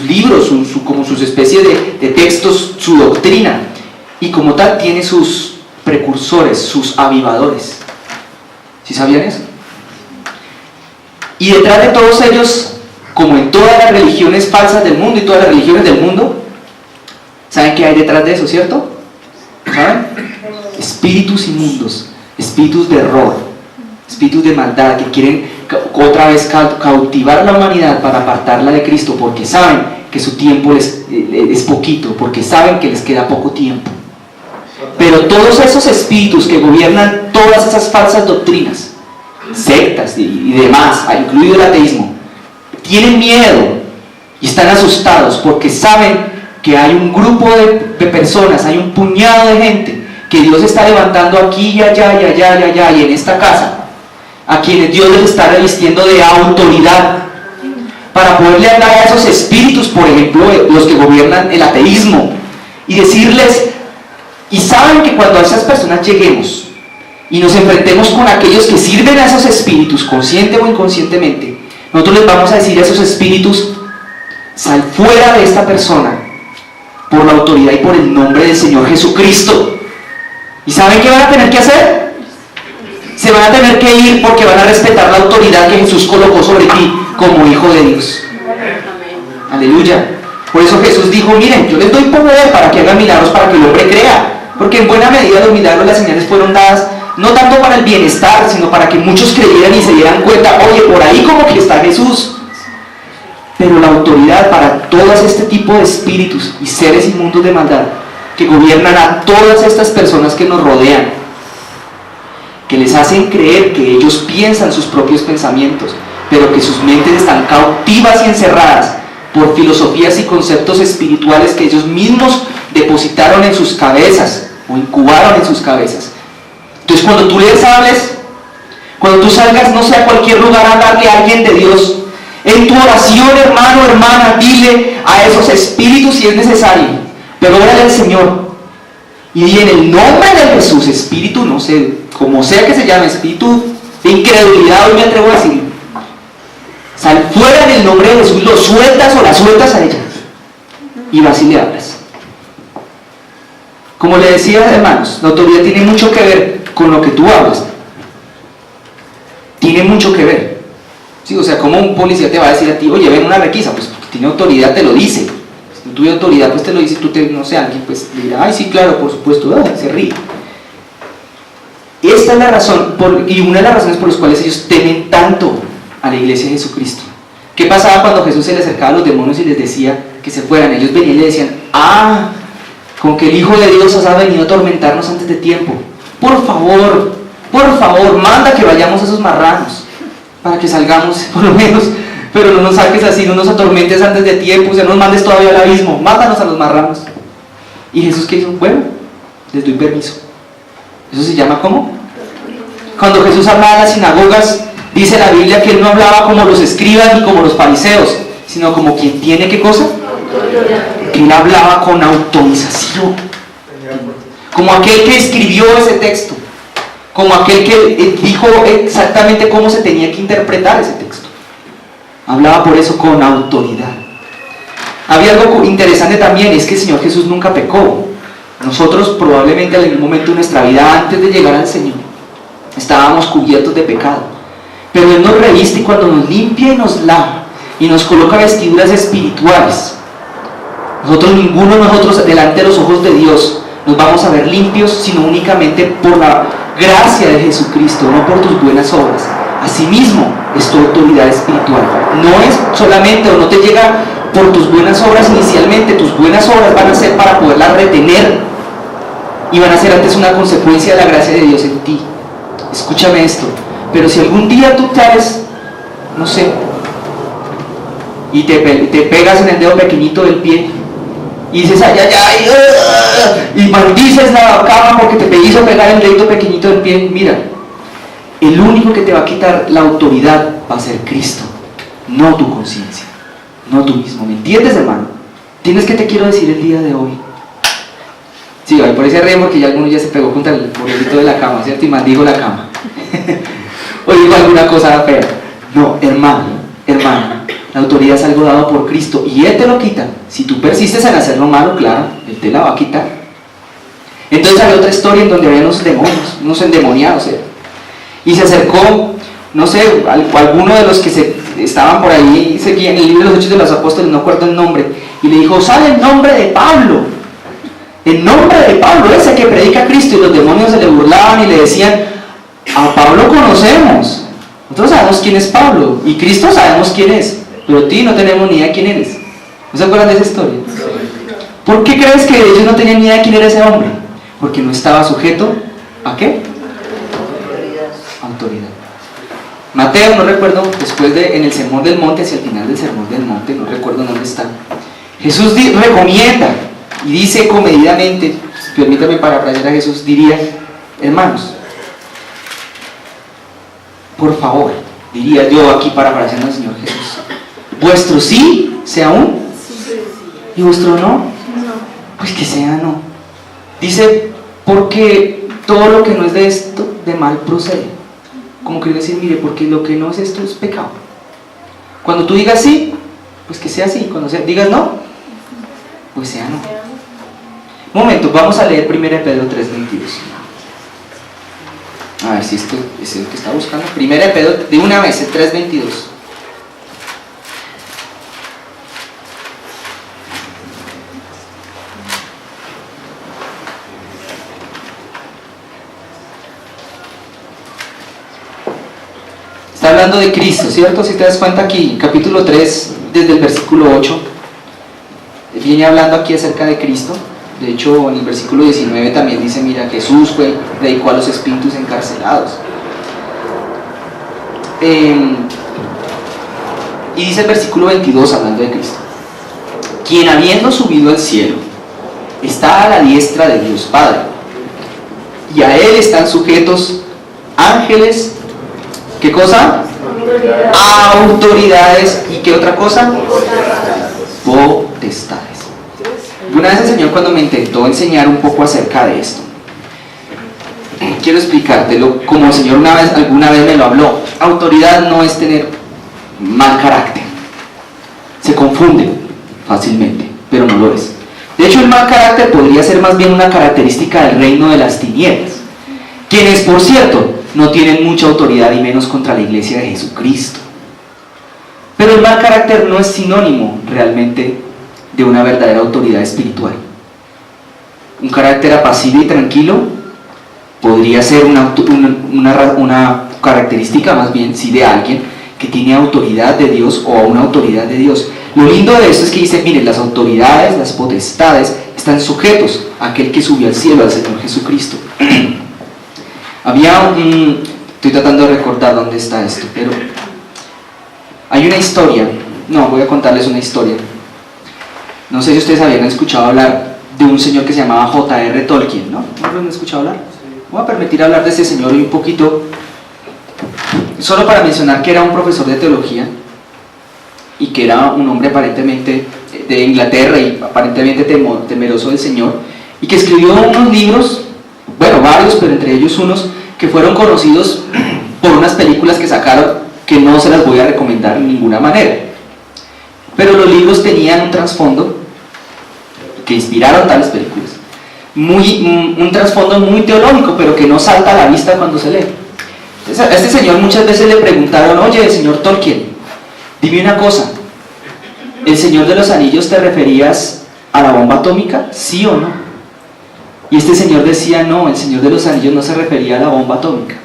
libros, como sus especies de textos, su doctrina. Y como tal tiene sus precursores, sus avivadores. ¿Sí sabían eso? Y detrás de todos ellos, como en todas las religiones falsas del mundo y todas las religiones del mundo, ¿saben qué hay detrás de eso, cierto? ¿Saben? Espíritus inmundos, espíritus de error, espíritus de maldad que quieren otra vez cautivar a la humanidad para apartarla de Cristo, porque saben que su tiempo es poquito, porque saben que les queda poco tiempo. Pero todos esos espíritus que gobiernan todas esas falsas doctrinas, sectas y demás, incluido el ateísmo, tienen miedo y están asustados porque saben que hay un grupo de personas, hay un puñado de gente que Dios está levantando aquí y allá y allá y allá y en esta casa, a quienes Dios les está revistiendo de autoridad para poderle hablar a esos espíritus, por ejemplo, los que gobiernan el ateísmo, y decirles, y saben que cuando a esas personas lleguemos y nos enfrentemos con aquellos que sirven a esos espíritus, consciente o inconscientemente, nosotros les vamos a decir a esos espíritus: sal fuera de esta persona por la autoridad y por el nombre del Señor Jesucristo. ¿Y saben qué van a tener que hacer? Se van a tener que ir, porque van a respetar la autoridad que Jesús colocó sobre ti como hijo de Dios. Aleluya. Por eso Jesús dijo: miren, yo les doy poder para que hagan milagros, para que el hombre crea, porque en buena medida los milagros, las señales fueron dadas no tanto para el bienestar, sino para que muchos creyeran y se dieran cuenta: oye, por ahí como que está Jesús. Pero la autoridad para todos este tipo de espíritus y seres inmundos de maldad que gobiernan a todas estas personas que nos rodean, que les hacen creer que ellos piensan sus propios pensamientos, pero que sus mentes están cautivas y encerradas por filosofías y conceptos espirituales que ellos mismos depositaron en sus cabezas o incubaron en sus cabezas. Entonces, cuando tú les hables, cuando tú salgas, no sé, a cualquier lugar a hablarle a alguien de Dios, en tu oración, hermano, hermana, dile a esos espíritus si es necesario, pero órale al Señor y di: en el nombre de Jesús, espíritu, no sé, como sea que se llame, espíritu de incredulidad, hoy me atrevo a decir, sal fuera en el nombre de Jesús, lo sueltas o la sueltas a ella y vas y le hablas. Como le decía, hermanos, la autoridad tiene mucho que ver con lo que tú hablas. Tiene mucho que ver. ¿Sí? O sea, como un policía te va a decir a ti, oye, ven una requisa, pues porque tiene autoridad, te lo dice. Si no tuviera autoridad, pues te lo dice, no sé, alguien pues dirá, ay, sí, claro, por supuesto, se ríe. Esta es la razón, y una de las razones por las cuales ellos temen tanto a la iglesia de Jesucristo. ¿Qué pasaba cuando Jesús se le acercaba a los demonios y les decía que se fueran? Ellos venían y le decían, con que el Hijo de Dios ha venido a atormentarnos antes de tiempo. Por favor, manda que vayamos a esos marranos, para que salgamos, por lo menos, pero no nos saques así, no nos atormentes antes de tiempo, o sea, no nos mandes todavía al abismo, mándanos a los marranos. ¿Y Jesús qué hizo? Bueno, les doy permiso. ¿Eso se llama cómo? Cuando Jesús hablaba en las sinagogas, dice la Biblia que Él no hablaba como los escribas ni como los fariseos, sino como quien tiene, ¿qué cosa? Que Él hablaba con autorización. Como aquel que escribió ese texto. Como aquel que dijo exactamente cómo se tenía que interpretar ese texto. Hablaba por eso con autoridad. Había algo interesante también, es que el Señor Jesús nunca pecó. Nosotros probablemente en algún momento de nuestra vida, antes de llegar al Señor, estábamos cubiertos de pecado. Pero Él nos reviste y cuando nos limpia y nos lava y nos coloca vestiduras espirituales, ninguno de nosotros delante de los ojos de Dios nos vamos a ver limpios, sino únicamente por la gracia de Jesucristo, no por tus buenas obras. Asimismo es tu autoridad espiritual. No es solamente, o no te llega por tus buenas obras inicialmente. Tus buenas obras van a ser para poderlas retener y van a ser antes una consecuencia de la gracia de Dios en ti. Escúchame esto, pero si algún día tú sales, no sé, y te pegas en el dedo pequeñito del pie y dices ay, y maldices la cama porque te hizo pegar el dedo pequeñito del pie, mira, el único que te va a quitar la autoridad va a ser Cristo, no tu conciencia, no tú mismo. ¿Me entiendes, hermano? ¿Entiendes qué te quiero decir el día de hoy? Sí, por ese río porque ya alguno ya se pegó contra el pobrecito de la cama, ¿cierto? Y maldijo la cama. O digo alguna cosa fea. No, hermano, la autoridad es algo dado por Cristo y Él te lo quita. Si tú persistes en hacer lo malo, claro, Él te la va a quitar. Entonces hay otra historia en donde había unos demonios, unos endemoniados, y se acercó, no sé, alguno de los que estaban por ahí, seguían en el libro de los Hechos de los Apóstoles, no acuerdo el nombre, y le dijo, sale el nombre de Pablo, ese que predica a Cristo. Y los demonios se le burlaban y le decían, a Pablo conocemos, nosotros sabemos quién es Pablo, y Cristo sabemos quién es, pero a ti no tenemos ni idea quién eres. ¿No se acuerdan de esa historia? ¿Por qué crees que ellos no tenían ni idea de quién era ese hombre? Porque no estaba sujeto ¿a qué? Autoridad. Mateo, no recuerdo, después en el Sermón del Monte, hacia el final del Sermón del Monte, no recuerdo dónde está, Jesús recomienda y dice comedidamente, permítame parafrasear a Jesús, diría, hermanos, por favor, diría yo aquí parafraseando al Señor Jesús, vuestro sí sea un y vuestro no, pues que sea no. Dice, porque todo lo que no es de esto, de mal procede. Como quiere decir, mire, porque lo que no es esto es pecado. Cuando tú digas sí, pues que sea sí. Cuando digas no, pues sea no. Un momento, vamos a leer 1 Pedro 3:22. A ver si esto es el que está buscando. 1 Pedro, de una vez, 3:22. Está hablando de Cristo, ¿cierto? Si te das cuenta aquí, capítulo 3, desde el versículo 8, viene hablando aquí acerca de Cristo. De hecho, en el versículo 19 también dice, mira, Jesús predicó a los espíritus encarcelados. Y dice el versículo 22, hablando de Cristo, quien habiendo subido al cielo, está a la diestra de Dios Padre, y a Él están sujetos ángeles, ¿qué cosa? Autoridades. ¿Y qué otra cosa? Potestades. Una vez el Señor, cuando me intentó enseñar un poco acerca de esto, quiero explicártelo como el Señor alguna vez me lo habló. Autoridad no es tener mal carácter. Se confunde fácilmente, pero no lo es. De hecho, el mal carácter podría ser más bien una característica del reino de las tinieblas, quienes, por cierto, no tienen mucha autoridad y menos contra la iglesia de Jesucristo. Pero el mal carácter no es sinónimo realmente de una verdadera autoridad espiritual. Un carácter apacible y tranquilo podría ser una característica más bien sí de alguien que tiene autoridad de Dios o una autoridad de Dios. Lo lindo de esto es que dice, miren, las autoridades, las potestades están sujetos a aquel que subió al cielo, al Señor Jesucristo. Estoy tratando de recordar dónde está esto, pero hay una historia, voy a contarles una historia. No sé si ustedes habían escuchado hablar de un señor que se llamaba J.R. Tolkien, ¿no? ¿No lo han escuchado hablar? Voy a permitir hablar de ese señor hoy un poquito, solo para mencionar que era un profesor de teología y que era un hombre aparentemente de Inglaterra y aparentemente temeroso del Señor, y que escribió unos libros, varios, pero entre ellos unos que fueron conocidos por unas películas que sacaron que no se las voy a recomendar de ninguna manera. Pero los libros tenían un trasfondo que inspiraron tales películas, un trasfondo muy teológico, pero que no salta a la vista cuando se lee. Entonces, a este señor muchas veces le preguntaron, oye, señor Tolkien, dime una cosa, ¿el Señor de los Anillos te referías a la bomba atómica? ¿Sí o no? Y este señor decía, no, el Señor de los Anillos no se refería a la bomba atómica.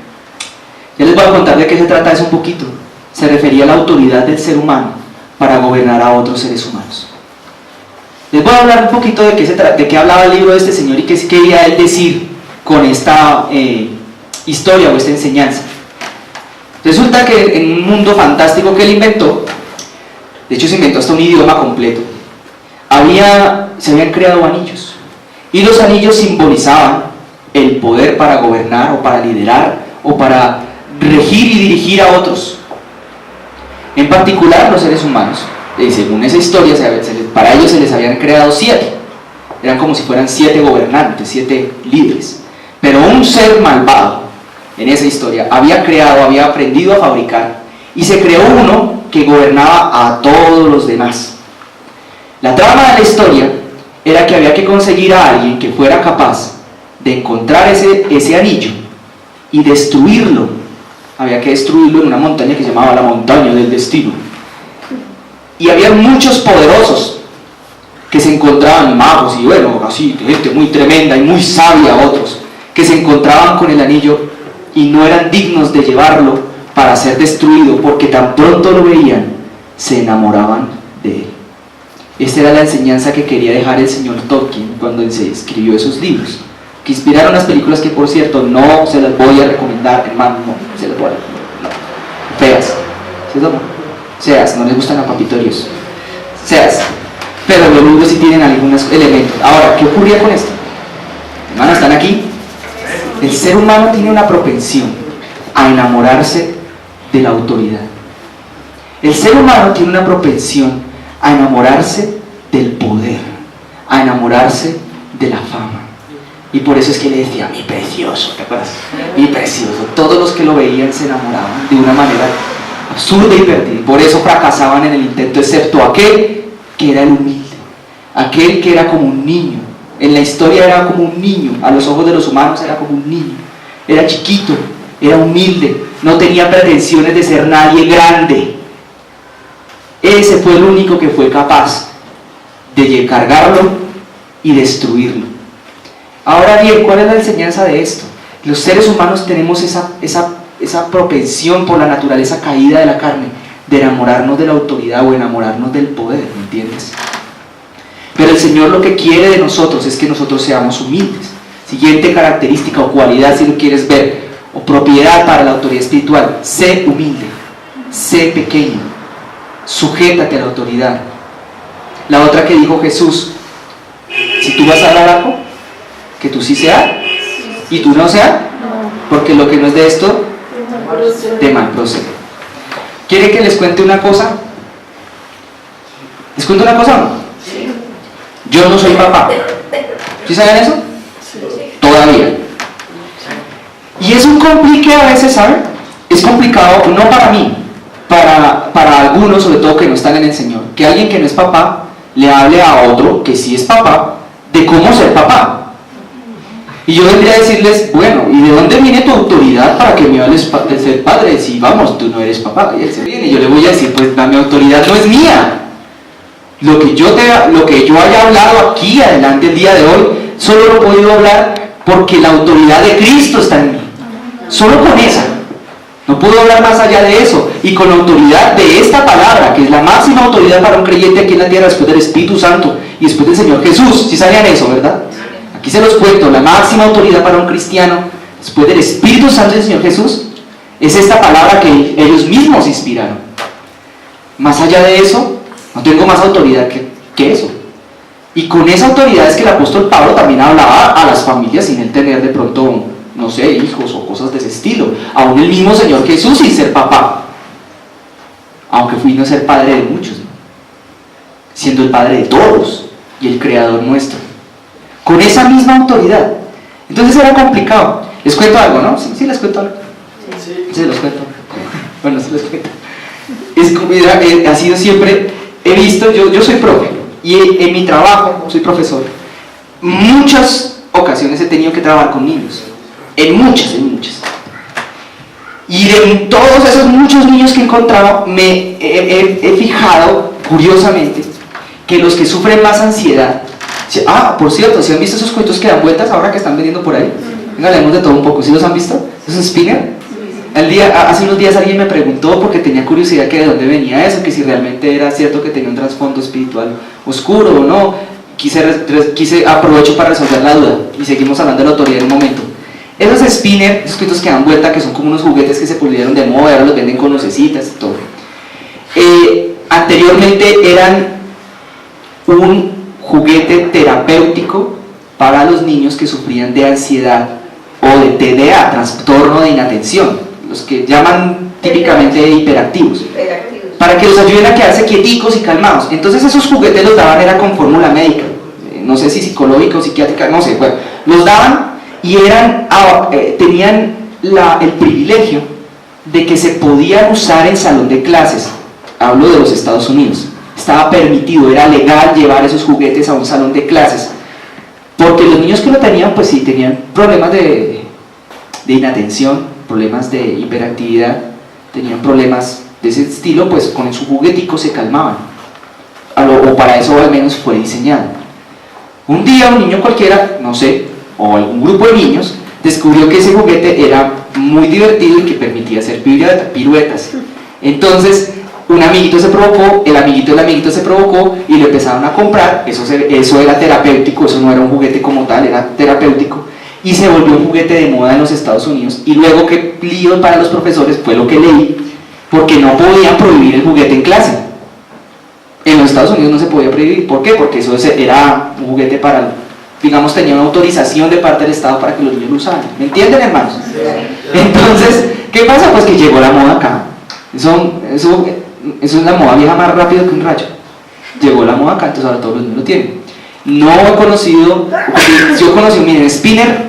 Ya les voy a contar de qué se trata eso un poquito. Se refería a la autoridad del ser humano para gobernar a otros seres humanos. Les voy a hablar un poquito de qué hablaba el libro de este señor y qué quería él decir con esta historia o esta enseñanza. Resulta que en un mundo fantástico que él inventó, de hecho se inventó hasta un idioma completo, se habían creado anillos, y los anillos simbolizaban el poder para gobernar o para liderar o para regir y dirigir a otros, en particular los seres humanos. Según esa historia, para ellos se les habían creado 7, eran como si fueran 7 gobernantes, 7 líderes, pero un ser malvado en esa historia había aprendido a fabricar, y se creó uno que gobernaba a todos los demás. La trama de la historia era que había que conseguir a alguien que fuera capaz de encontrar ese anillo y destruirlo. Había que destruirlo en una montaña que se llamaba la montaña del destino. Y había muchos poderosos que se encontraban, magos y así, gente muy tremenda y muy sabia, otros que se encontraban con el anillo y no eran dignos de llevarlo para ser destruido, porque tan pronto lo veían, se enamoraban de él. Esta era la enseñanza que quería dejar el señor Tolkien cuando se escribió esos libros, que inspiraron las películas que, por cierto, no se las voy a recomendar, hermano, no se las voy a recomendar, no. Feas, ¿sí, no? Seas, no les gustan a Papito Dios, seas, pero los libros sí tienen algunos elementos. Ahora, ¿qué ocurría con esto? Hermanos, ¿están aquí? El ser humano tiene una propensión a enamorarse de la autoridad. El ser humano tiene una propensión a enamorarse del poder, a enamorarse de la fama. Y por eso es que le decía, mi precioso, ¿te acuerdas? Mi precioso. Todos los que lo veían se enamoraban de una manera absurda y perdida. Por eso fracasaban en el intento, excepto aquel que era el humilde, aquel que era como un niño. En la historia era como un niño, a los ojos de los humanos era como un niño. Era chiquito, era humilde, no tenía pretensiones de ser nadie grande. Ese fue el único que fue capaz de cargarlo y destruirlo. Ahora bien, ¿cuál es la enseñanza de esto? Los seres humanos tenemos esa propensión por la naturaleza caída de la carne de enamorarnos de la autoridad o enamorarnos del poder, ¿me entiendes? Pero el Señor lo que quiere de nosotros es que nosotros seamos humildes. Siguiente característica o cualidad, si lo quieres ver, o propiedad para la autoridad espiritual: sé humilde, sé pequeño, sujétate a la autoridad. La otra que dijo Jesús: si tú vas a hablar algo, que tú sí seas y tú no seas, porque lo que no es de esto, de mal procede. ¿Quieren que les cuente una cosa? ¿Les cuento una cosa o no? Sí. Yo no soy papá. ¿Sí saben eso? Sí. Todavía. Y es un complique a veces, ¿saben? Es complicado, no para mí, para algunos, sobre todo que no están en el Señor, que alguien que no es papá le hable a otro que sí es papá de cómo ser papá. Y yo vendría a decirles, bueno, ¿y de dónde viene tu autoridad para que me hables de ser padre? Si vamos, tú no eres papá. Y él se viene y yo le voy a decir, pues mi autoridad no es mía. Lo que yo haya hablado aquí adelante el día de hoy, solo lo he podido hablar porque la autoridad de Cristo está en mí. Solo con esa. No puedo hablar más allá de eso. Y con la autoridad de esta palabra, que es la máxima autoridad para un creyente aquí en la tierra después del Espíritu Santo y después del Señor Jesús. ¿Sí sabían eso, verdad? Aquí se los cuento, la máxima autoridad para un cristiano después del Espíritu Santo y del Señor Jesús es esta palabra que ellos mismos inspiraron. Más allá de eso, no tengo más autoridad que eso. Y con esa autoridad es que el apóstol Pablo también hablaba a las familias sin él tener de pronto, no sé, hijos o cosas de ese estilo. Aún el mismo Señor Jesús sin ser papá, aunque fui no ser padre de muchos, ¿no? Siendo el padre de todos y el creador nuestro, con esa misma autoridad. Entonces era complicado. Les cuento algo, ¿no? Sí, les cuento algo. Sí, les cuento. Bueno, sí les cuento. Ha sido siempre, he visto, yo soy profe, y en mi trabajo, soy profesor, muchas ocasiones he tenido que trabajar con niños, en muchas. Y de todos esos muchos niños que he encontrado, me he fijado, curiosamente, que los que sufren más ansiedad, por cierto, ¿sí han visto esos cuentos que dan vueltas ahora que están vendiendo por ahí? Venga, leemos de todo un poco, ¿sí los han visto? ¿Es un spinner? Hace unos días alguien me preguntó, porque tenía curiosidad que de dónde venía eso, que si realmente era cierto que tenía un trasfondo espiritual oscuro o no. Aprovecho para resolver la duda y seguimos hablando de la autoridad en un momento. Esos spinners, esos cuentos que dan vuelta, que son como unos juguetes que se pusieron de moda, ahora los venden con lucecitas y todo. Anteriormente eran un juguete terapéutico para los niños que sufrían de ansiedad o de TDA, trastorno de inatención, los que llaman típicamente hiperactivos, para que los ayuden a quedarse quieticos y calmados. Entonces esos juguetes los daban, era con fórmula médica, no sé si psicológica o psiquiátrica, no sé, bueno, los daban y tenían el privilegio de que se podían usar en salón de clases. Hablo de los Estados Unidos. Estaba permitido, era legal llevar esos juguetes a un salón de clases, porque los niños que lo tenían, pues sí, tenían problemas de inatención, problemas de hiperactividad, tenían problemas de ese estilo, pues con su juguetico se calmaban, o para eso al menos fue diseñado. Un día un niño cualquiera, no sé, o algún grupo de niños, descubrió que ese juguete era muy divertido y que permitía hacer piruetas. Entonces un amiguito se provocó, el amiguito se provocó y lo empezaron a comprar. Eso era terapéutico, eso no era un juguete como tal, era terapéutico, y se volvió un juguete de moda en los Estados Unidos. Y luego, qué lío para los profesores, fue lo que leí, porque no podían prohibir el juguete en clase. En los Estados Unidos no se podía prohibir. ¿Por qué? Porque eso era un juguete para, digamos, tenía una autorización de parte del Estado para que los niños lo usaran. ¿Me entienden, hermanos? Entonces, ¿qué pasa? Pues que llegó la moda acá. Eso es la moda vieja más rápido que un rayo. Llegó la moda acá, entonces ahora todos los niños lo tienen. No he conocido, yo conocí un spinner,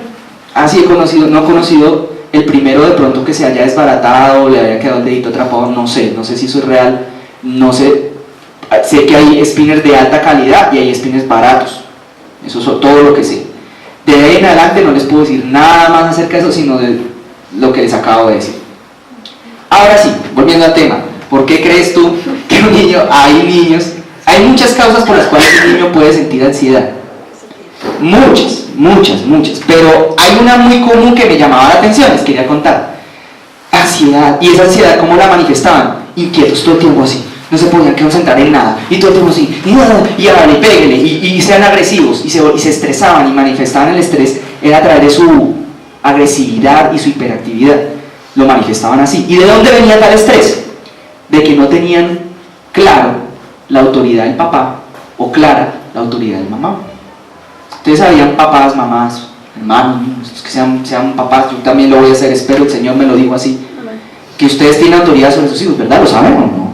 así no he conocido el primero de pronto que se haya desbaratado, le haya quedado el dedito atrapado, no sé si eso es real, no sé. Sé que hay spinners de alta calidad y hay spinners baratos, eso es todo lo que sé. De ahí en adelante no les puedo decir nada más acerca de eso, sino de lo que les acabo de decir. Ahora sí, volviendo al tema, ¿por qué crees tú que hay muchas causas por las cuales un niño puede sentir ansiedad? Muchas, pero hay una muy común que me llamaba la atención, les quería contar. Ansiedad, y esa ansiedad, ¿cómo la manifestaban? Inquietos todo el tiempo así, no se podían concentrar en nada, y todo el tiempo así, y ahora y péguenle, y sean agresivos, y se estresaban, y manifestaban el estrés, era a través de su agresividad y su hiperactividad, lo manifestaban así. ¿Y de dónde venía tal estrés? De que no tenían claro la autoridad del papá o clara la autoridad del mamá. Ustedes sabían, papás, mamás, hermanos, los que sean papás, yo también lo voy a hacer, espero el Señor me lo dijo así, que ustedes tienen autoridad sobre sus hijos, ¿verdad? ¿Lo saben o no?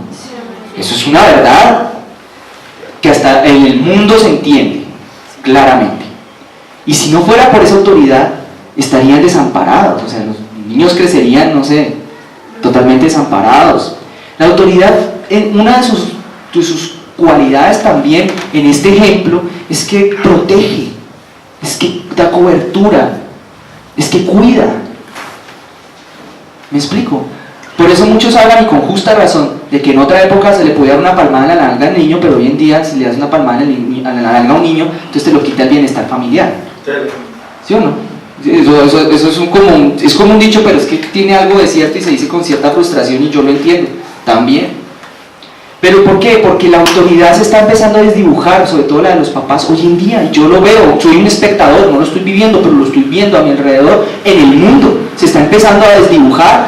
Eso es una verdad que hasta en el mundo se entiende claramente. Y si no fuera por esa autoridad, estarían desamparados, o sea, los niños crecerían, no sé, totalmente desamparados. La autoridad, una de sus cualidades también en este ejemplo, es que protege, es que da cobertura, es que cuida. ¿Me explico? Por eso muchos hablan, y con justa razón, de que en otra época se le podía dar una palmada en la nalga al niño, pero hoy en día si le das una palmada en la nalga a un niño, entonces te lo quita el bienestar familiar. ¿Sí o no? Eso es como un dicho, pero es que tiene algo de cierto y se dice con cierta frustración, y yo lo entiendo también. ¿Pero por qué? Porque la autoridad se está empezando a desdibujar, sobre todo la de los papás hoy en día, y yo lo veo, soy un espectador, no lo estoy viviendo, pero lo estoy viendo a mi alrededor, en el mundo. Se está empezando a desdibujar,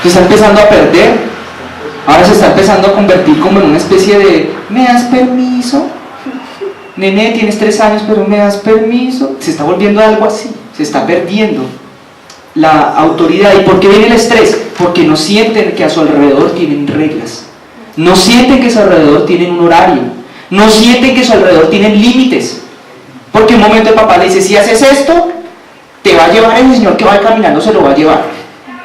se está empezando a perder, ahora se está empezando a convertir como en una especie de ¿me das permiso? Nene, tienes 3 años, pero ¿me das permiso? Se está volviendo algo así, se está perdiendo la autoridad. ¿Y por qué viene el estrés? Porque no sienten que a su alrededor tienen reglas, no sienten que a su alrededor tienen un horario, no sienten que a su alrededor tienen límites. Porque un momento el papá le dice, si haces esto, te va a llevar el señor que va caminando, se lo va a llevar.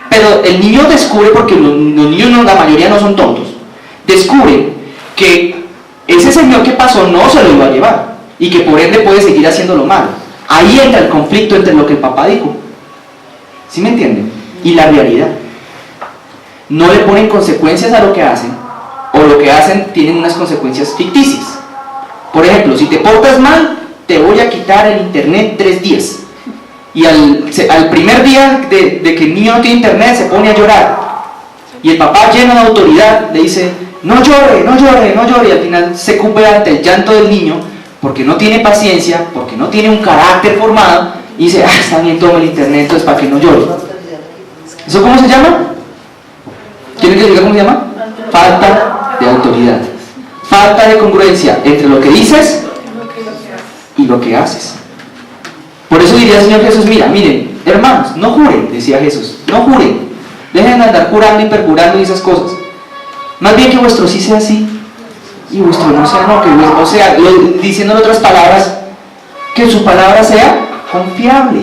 Pero el niño descubre, porque los niños no, la mayoría no son tontos, descubre que ese señor que pasó no se lo iba a llevar, y que por ende puede seguir haciendo lo malo. Ahí entra el conflicto entre lo que el papá dijo, ¿sí me entienden? Y la realidad. No le ponen consecuencias a lo que hacen, o lo que hacen tienen unas consecuencias ficticias. Por ejemplo, si te portas mal, te voy a quitar el internet 3 días. Y al primer día de que el niño no tiene internet, se pone a llorar. Y el papá, lleno de autoridad, le dice, no llore, no llore, no llore. Y al final se cubre ante el llanto del niño, porque no tiene paciencia, porque no tiene un carácter formado, y dice, está bien, toma el internet, entonces para que no llore. ¿Eso cómo se llama? ¿Quieren que diga cómo se llama? Falta de autoridad. Falta de congruencia entre lo que dices y lo que haces. Por eso diría el Señor Jesús, miren, hermanos, no juren, decía Jesús, no juren, dejen de andar jurando y perjurando y esas cosas. Más bien que vuestro sí sea sí y vuestro no sea no, o sea, diciendo en otras palabras, que su palabra sea confiable.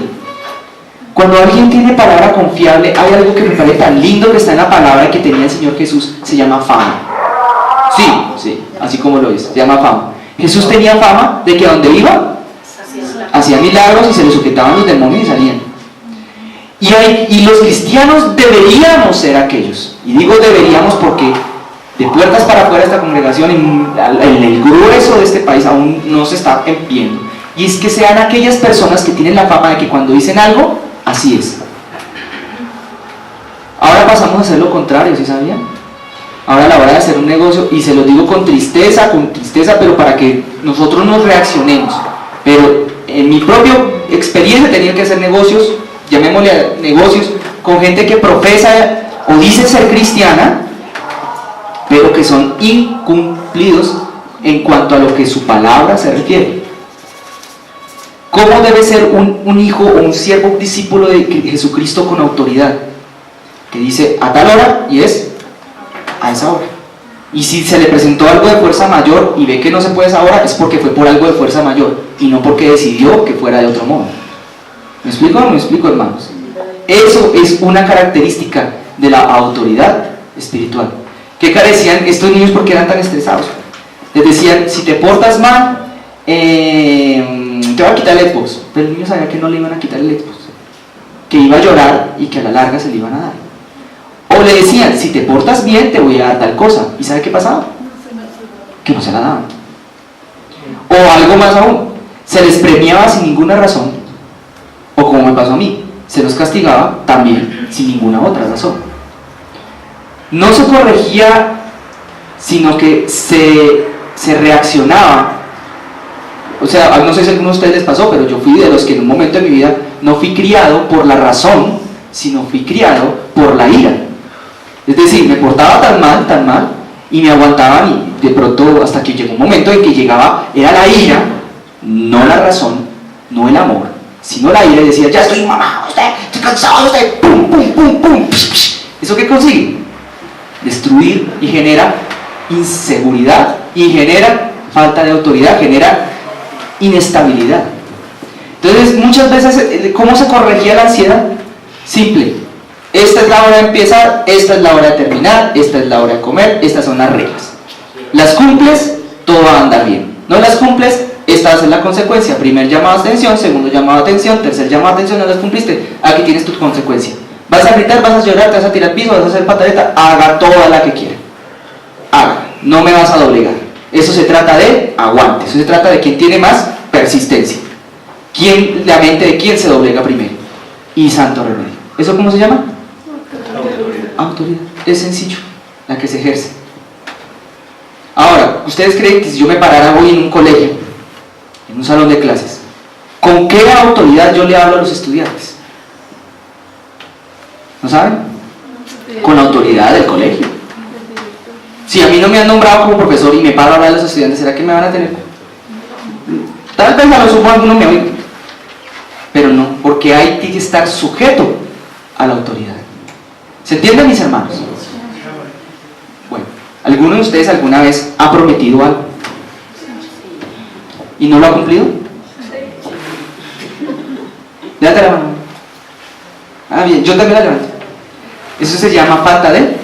Cuando alguien tiene palabra confiable, hay algo que me parece tan lindo que está en la palabra que tenía el Señor Jesús, se llama fama. Sí, así como lo es, se llama fama. Jesús tenía fama de que a donde iba, hacía milagros y se le sujetaban los demonios y salían. Y los cristianos deberíamos ser aquellos, y digo deberíamos porque de puertas para afuera esta congregación, en el grueso de este país aún no se está viendo, y es que sean aquellas personas que tienen la fama de que cuando dicen algo, así es. Ahora pasamos a hacer lo contrario, ¿sí sabían? Ahora a la hora de hacer un negocio, y se lo digo con tristeza, pero para que nosotros nos reaccionemos, pero en mi propia experiencia he tenido que hacer negocios, llamémosle negocios, con gente que profesa o dice ser cristiana, pero que son incumplidos en cuanto a lo que su palabra se refiere. ¿Cómo debe ser un hijo o un siervo, un discípulo de Jesucristo con autoridad? Que dice a tal hora y es a esa hora. Y si se le presentó algo de fuerza mayor y ve que no se puede esa hora, es porque fue por algo de fuerza mayor y no porque decidió que fuera de otro modo. ¿Me explico o no me explico, hermanos? Eso es una característica de la autoridad espiritual. ¿Qué carecían estos niños porque eran tan estresados? Les decían, si te portas mal, te va a quitar el Xbox. Pero el niño sabía que no le iban a quitar el Xbox, que iba a llorar y que a la larga se le iban a dar. O le decían, si te portas bien, te voy a dar tal cosa. ¿Y sabe qué pasaba? Que no se la daban. O algo más aún, se les premiaba sin ninguna razón, o como me pasó a mí, se los castigaba también sin ninguna otra razón. No se corregía, sino que se reaccionaba. O sea, no sé si a alguno de ustedes les pasó, pero yo fui de los que en un momento de mi vida no fui criado por la razón, sino fui criado por la ira. Es decir, me portaba tan mal, y me aguantaban, y de pronto hasta que llegó un momento en que llegaba, era la ira, no la razón, no el amor, sino la ira, y decía, ya estoy mamado, estoy cansado, pum, pum, pum, pum. ¿Eso qué consigue? Destruir, y genera inseguridad, y genera falta de autoridad, genera inestabilidad. Entonces, muchas veces, ¿cómo se corregía la ansiedad? Simple. Esta es la hora de empezar, esta es la hora de terminar, esta es la hora de comer, estas son las reglas. Las cumples, todo va a andar bien. No las cumples, esta es la consecuencia? Primer llamado de atención, segundo llamado de atención, tercer llamado de atención, no las cumpliste. Aquí tienes tu consecuencia. Vas a gritar, vas a llorar, te vas a tirar al piso, vas a hacer pataleta, haga toda la que quiera. Haga, no me vas a doblegar. Eso se trata de aguante, eso se trata de quién tiene más persistencia. La mente de quién se doblega primero. Y santo remedio. ¿Eso cómo se llama? Autoridad. Es sencillo, la que se ejerce. Ahora, ¿ustedes creen que si yo me parara hoy en un colegio, en un salón de clases, con qué autoridad yo le hablo a los estudiantes? ¿No saben? Con la autoridad del colegio. Si a mí no me han nombrado como profesor y me paro a hablar a los estudiantes, ¿será que me van a tener? Tal vez a lo sumo alguno me oiga, pero no, porque hay que estar sujeto a la autoridad. ¿Se entienden, mis hermanos? Bueno, ¿alguno de ustedes alguna vez ha prometido algo y no lo ha cumplido? Levanta la mano. Ah, bien, yo también la levanto. Eso se llama falta de.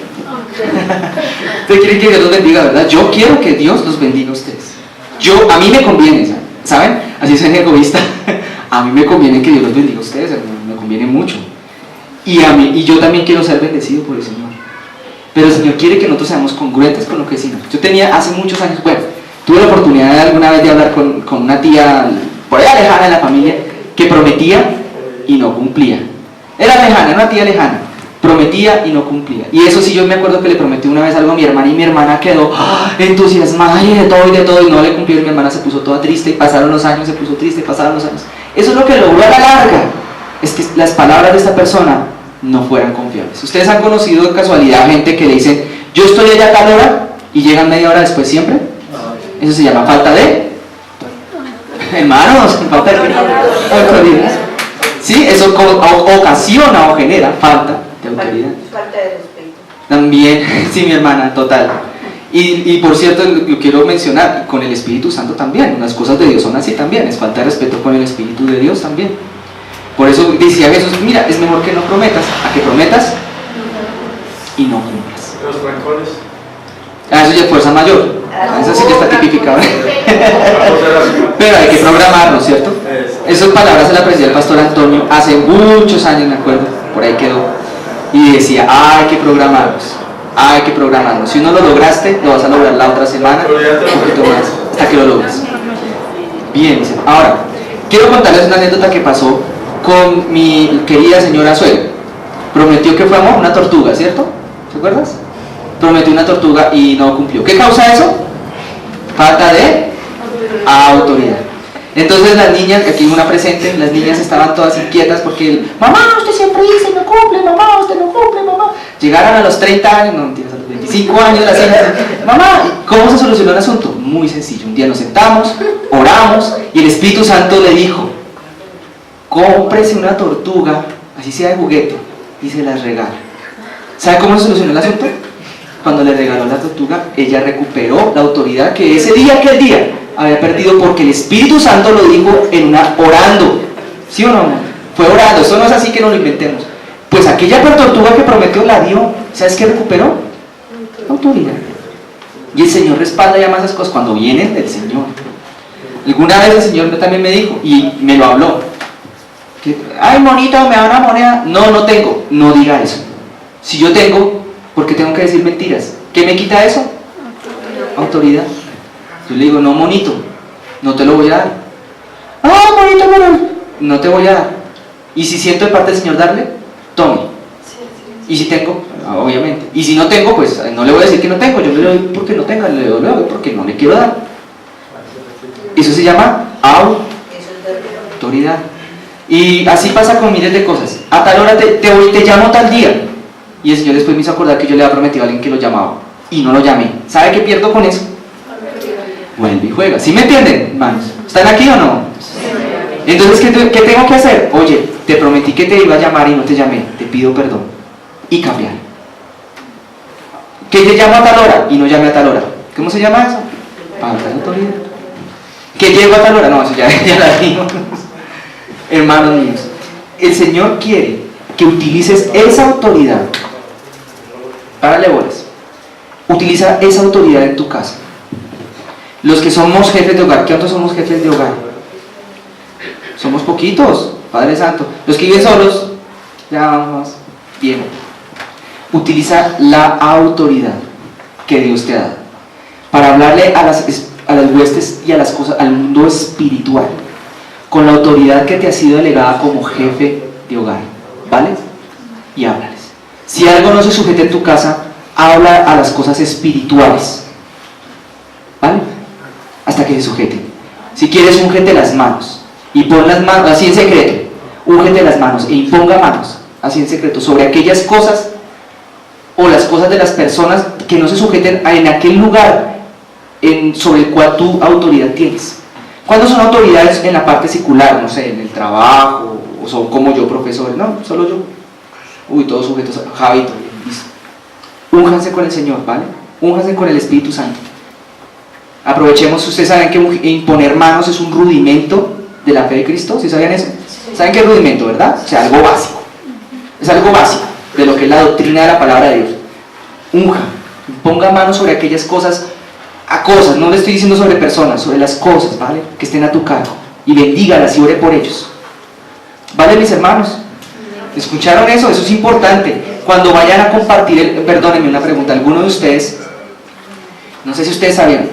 Ustedes quieren que Dios los bendiga, ¿verdad? Yo quiero que Dios los bendiga a ustedes. A mí me conviene, ¿saben? Así soy egoísta. A mí me conviene que Dios los bendiga a ustedes, me conviene mucho. Y yo también quiero ser bendecido por el Señor. Pero el Señor quiere que nosotros seamos congruentes con lo que decimos. Yo tenía hace muchos años, tuve la oportunidad alguna vez de hablar con una tía por allá lejana de la familia que prometía y no cumplía. Era lejana, era una tía lejana. Prometía y no cumplía. Y eso sí, yo me acuerdo que le prometí una vez algo a mi hermana y mi hermana quedó entusiasmada y de todo y no le cumplió. Y mi hermana se puso toda triste, pasaron los años, se puso triste, pasaron los años. Eso es lo que logró a la larga, es que las palabras de esta persona no fueran confiables. Ustedes han conocido de casualidad gente que le dicen, yo estoy allá a tal hora y llegan media hora después siempre. Eso se llama falta de hermanos, falta de autoridad. Sí, eso ocasiona o genera falta de autoridad. Falta de respeto. También, sí, mi hermana, total. Y por cierto, lo quiero mencionar, con el Espíritu Santo también. Las cosas de Dios son así también, es falta de respeto con el Espíritu de Dios también. Por eso decía Jesús, mira, es mejor que no prometas, a que prometas y no cumplas. Los rencores. Eso ya es fuerza mayor, eso sí que está tipificado. Pero hay que programarlo, ¿cierto? Esas palabras se las aprendí el pastor Antonio hace muchos años, me acuerdo, por ahí quedó. Y decía, hay que programarlos, hay que programarlos. Si uno lo lograste, lo vas a lograr la otra semana, un poquito más, hasta que lo logres. Bien, ahora, quiero contarles una anécdota que pasó con mi querida señora suegra. Prometió que fue amor, una tortuga, ¿cierto? ¿Te acuerdas? Prometió una tortuga y no cumplió. ¿Qué causa eso? Falta de autoridad. Entonces las niñas, aquí una presente, las niñas estaban todas inquietas porque mamá, usted siempre dice no cumple, mamá, usted no cumple, mamá. Llegaron a los 30 años, no mentiras, a los 25 años las hijas, mamá, ¿cómo se solucionó el asunto? Muy sencillo, un día nos sentamos, oramos y el Espíritu Santo le dijo, cómprese una tortuga, así sea de juguete, y se las regala. ¿Sabe cómo se solucionó el asunto? Cuando le regaló la tortuga, ella recuperó la autoridad que ese día, aquel día, había perdido porque el Espíritu Santo lo dijo orando. ¿Sí o no, amor? Fue orando, eso no es así que no lo inventemos. Pues aquella tortuga que prometió la dio, ¿sabes qué recuperó? Autoridad. Y el Señor respalda ya más esas cosas cuando vienen del Señor. Alguna vez el Señor también me dijo, y me lo habló, que, ay, monito, me da una moneda. No, no tengo. No diga eso. Si yo tengo, ¿por qué tengo que decir mentiras? ¿Qué me quita eso? Autoridad. Yo le digo, no, monito, no te lo voy a dar. Ah, monito, pero no te voy a dar. Y si siento de parte del Señor darle, tome. Y si tengo, obviamente. Y si no tengo, pues no le voy a decir que no tengo. Yo le doy porque no tenga, le doy porque no le quiero dar. Eso se llama autoridad. Y así pasa con miles de cosas. A tal hora te llamo tal día. Y el Señor después me hizo acordar que yo le había prometido a alguien que lo llamaba. Y no lo llamé. ¿Sabe qué pierdo con eso? Vuelve y juega. ¿Sí me entienden, hermanos? ¿Están aquí o no? Entonces, ¿qué tengo que hacer? Oye, te prometí que te iba a llamar y no te llamé. Te pido perdón. Y cambiar. Que te llamo a tal hora y no llamé a tal hora. ¿Cómo se llama eso? Falta de autoridad. Que llego a tal hora. No, eso ya la dimos. Hermanos míos, el Señor quiere que utilices esa autoridad. Párale bolas. Utiliza esa autoridad en tu casa. Los que somos jefes de hogar, ¿cuántos somos jefes de hogar? Somos poquitos, Padre Santo. Los que viven solos, ya vamos bien. Utiliza la autoridad que Dios te ha dado para hablarle a las huestes y a las cosas, al mundo espiritual, con la autoridad que te ha sido delegada como jefe de hogar, ¿vale? Y háblales. Si algo no se sujeta en tu casa, habla a las cosas espirituales, ¿vale? Hasta que se sujeten. Si quieres, úngete las manos y pon las manos así en secreto, úngete las manos e imponga manos así en secreto sobre aquellas cosas o las cosas de las personas que no se sujeten en aquel lugar sobre el cual tu autoridad tienes. ¿Cuándo son autoridades en la parte secular? No sé, en el trabajo, o son como yo, profesores. No, solo yo. Uy, todos sujetos a Javito. Listo. Únjanse con el Señor, ¿vale? Únjanse con el Espíritu Santo. Aprovechemos, ustedes saben que imponer manos es un rudimento de la fe de Cristo. ¿Sí sabían eso? ¿Saben qué es rudimento, verdad? O sea, algo básico. Es algo básico de lo que es la doctrina de la palabra de Dios. Unja, ponga manos sobre aquellas cosas, no le estoy diciendo sobre personas, sobre las cosas, ¿vale? Que estén a tu cargo, y bendígalas y ore por ellos, ¿vale, mis hermanos? ¿Escucharon eso? Eso es importante. Cuando vayan a compartir, perdónenme una pregunta, ¿alguno de ustedes, no sé si ustedes sabían,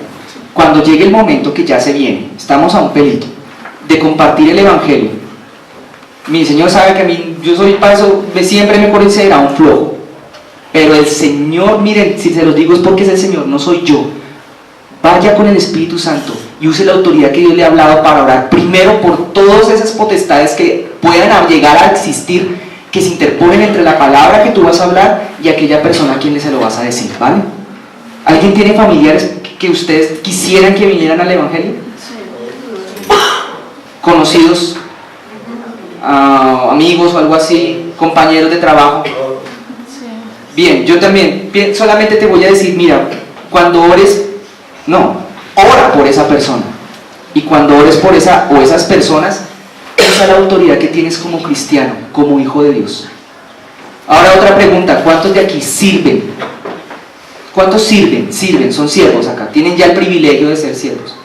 cuando llegue el momento que ya se viene, estamos a un pelito, de compartir el Evangelio? Mi Señor sabe que a mí, yo soy para eso, siempre me considera un flojo, pero el Señor, miren, si se los digo es porque es el Señor, no soy yo. Vaya con el Espíritu Santo y use la autoridad que Dios le ha hablado para orar primero por todas esas potestades que puedan llegar a existir, que se interponen entre la palabra que tú vas a hablar y aquella persona a quien se lo vas a decir, ¿vale? ¿Alguien tiene familiares que ustedes quisieran que vinieran al Evangelio? ¿Conocidos? Amigos o algo así, compañeros de trabajo. Bien, yo también, solamente te voy a decir, mira, cuando ores, ora por esa persona, y cuando ores por esa o esas personas, usa la autoridad que tienes como cristiano, como hijo de Dios. Ahora otra pregunta, ¿cuántos de aquí sirven? ¿Cuántos sirven? Son siervos acá, tienen ya el privilegio de ser siervos.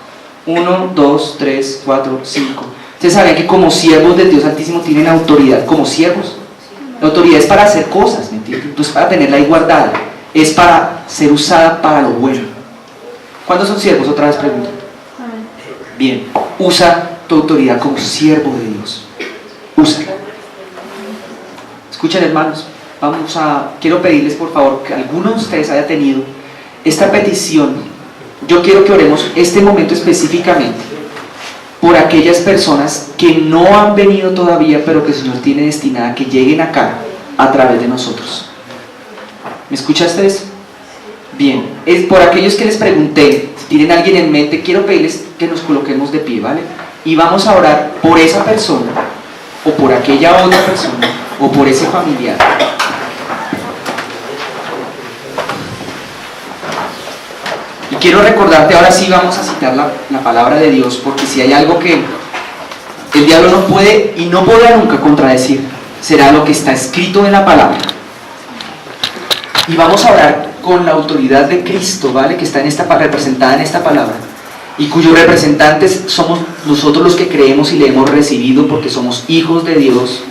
1, 2, 3, 4, 5. Ustedes saben que como siervos del Dios Altísimo tienen autoridad como siervos. La autoridad es para hacer cosas, ¿me entiendes? No es para tenerla ahí guardada, es para ser usada para lo bueno. ¿Cuántos son siervos? Otra vez pregunto. Bien, usa tu autoridad como siervo de Dios. Úsala. Escuchen, hermanos, quiero pedirles por favor que alguno de ustedes haya tenido esta petición. Yo quiero que oremos este momento específicamente por aquellas personas que no han venido todavía, pero que el Señor tiene destinada que lleguen acá a través de nosotros. ¿Me escuchaste eso? Bien, es por aquellos que les pregunté, si tienen alguien en mente, quiero pedirles que nos coloquemos de pie, ¿vale? Y vamos a orar por esa persona, o por aquella otra persona, o por ese familiar. Y quiero recordarte, ahora sí vamos a citar la palabra de Dios, porque si hay algo que el diablo no puede y no podrá nunca contradecir, será lo que está escrito en la palabra. Y vamos a orar con la autoridad de Cristo, ¿vale? Que está representada en esta palabra, y cuyos representantes somos nosotros los que creemos y le hemos recibido porque somos hijos de Dios.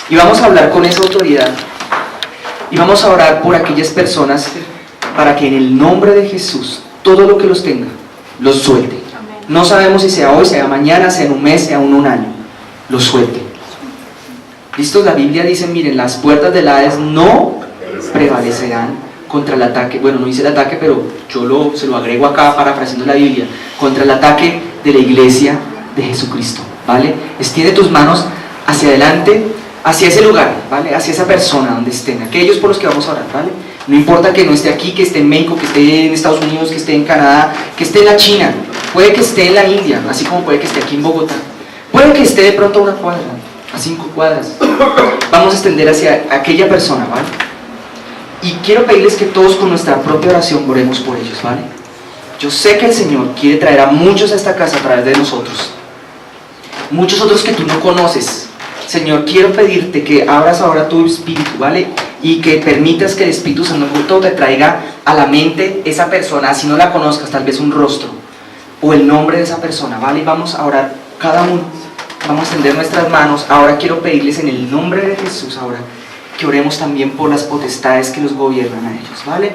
Y vamos a hablar con esa autoridad, y vamos a orar por aquellas personas para que en el nombre de Jesús, todo lo que los tenga, los suelte. No sabemos si sea hoy, sea mañana, sea en un mes, sea en un año, los suelte. ¿Listo? La Biblia dice, miren, las puertas del Hades no prevalecerán contra el ataque, bueno, no dice el ataque, pero yo se lo agrego acá parafraseando la Biblia, contra el ataque de la iglesia de Jesucristo, ¿vale? Extiende tus manos hacia adelante, hacia ese lugar, ¿vale? Hacia esa persona donde estén, aquellos por los que vamos a orar, ¿vale? No importa que no esté aquí, que esté en México, que esté en Estados Unidos, que esté en Canadá, que esté en la China, puede que esté en la India, así como puede que esté aquí en Bogotá, puede que esté de pronto a una cuadra, a 5 cuadras. Vamos a extender hacia aquella persona, ¿vale? Y quiero pedirles que todos con nuestra propia oración oremos por ellos, ¿vale? Yo sé que el Señor quiere traer a muchos a esta casa a través de nosotros, muchos otros que tú no conoces. Señor, quiero pedirte que abras ahora tu espíritu, ¿vale? y que permitas que el Espíritu Santo te traiga a la mente esa persona, así no la conozcas, tal vez un rostro o el nombre de esa persona, ¿vale? Y vamos a orar cada uno, vamos a extender nuestras manos. Ahora quiero pedirles en el nombre de Jesús, ahora que oremos también por las potestades que los gobiernan a ellos, ¿vale?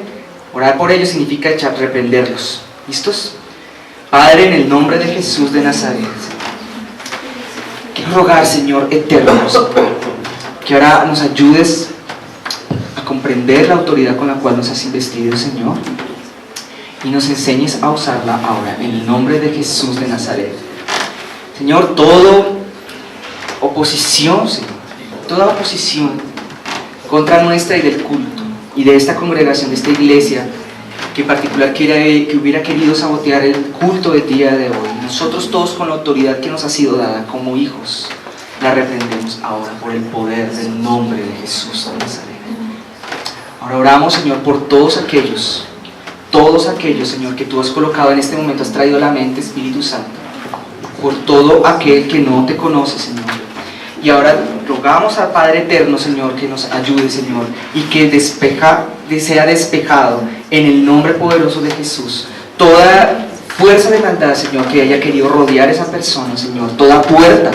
Orar por ellos significa reprenderlos. ¿Listos? Padre, en el nombre de Jesús de Nazaret, quiero rogar, Señor eterno, que ahora nos ayudes a comprender la autoridad con la cual nos has investido, Señor, y nos enseñes a usarla ahora, en el nombre de Jesús de Nazaret. Señor, toda oposición, Señor, toda oposición contra nuestra y del culto, y de esta congregación, de esta iglesia, que en particular que hubiera querido sabotear el culto del día de hoy, nosotros todos con la autoridad que nos ha sido dada como hijos, la reprendemos ahora por el poder del nombre de Jesús de Nazaret. Ahora oramos, Señor, por todos aquellos, Señor, que tú has colocado en este momento, has traído a la mente, Espíritu Santo, por todo aquel que no te conoce, Señor. Y ahora rogamos al Padre Eterno, Señor, que nos ayude, Señor, y que sea despejado en el nombre poderoso de Jesús toda fuerza de maldad, Señor, que haya querido rodear a esa persona, Señor, toda puerta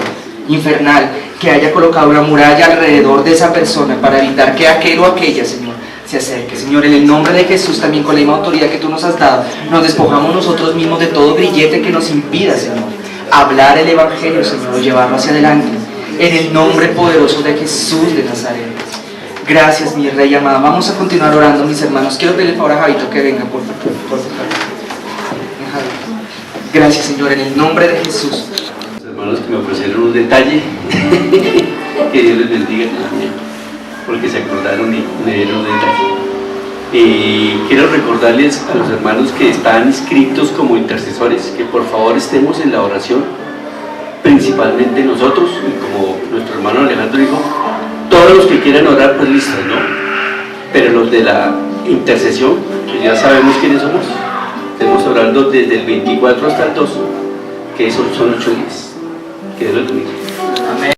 infernal que haya colocado una muralla alrededor de esa persona para evitar que aquel o aquella, Señor, se acerque. Señor, en el nombre de Jesús, también con la misma autoridad que tú nos has dado, nos despojamos nosotros mismos de todo grillete que nos impida, Señor, hablar el Evangelio, Señor, o llevarlo hacia adelante, en el nombre poderoso de Jesús de Nazaret. Gracias, mi Rey amado. Vamos a continuar orando, mis hermanos. Quiero pedirle favor a Javito que venga, por favor. Gracias, Señor, en el nombre de Jesús. Los hermanos que me ofrecieron un detalle, que Dios les bendiga también, porque se acordaron y me dieron un detalle. Quiero recordarles a los hermanos que están inscritos como intercesores, que por favor estemos en la oración, principalmente nosotros, y como nuestro hermano Alejandro dijo, todos los que quieran orar, pues listos, ¿no? Pero los de la intercesión, que ya sabemos quiénes somos, estamos orando desde el 24 hasta el 2, que son 8 días. Que Dios los bendiga.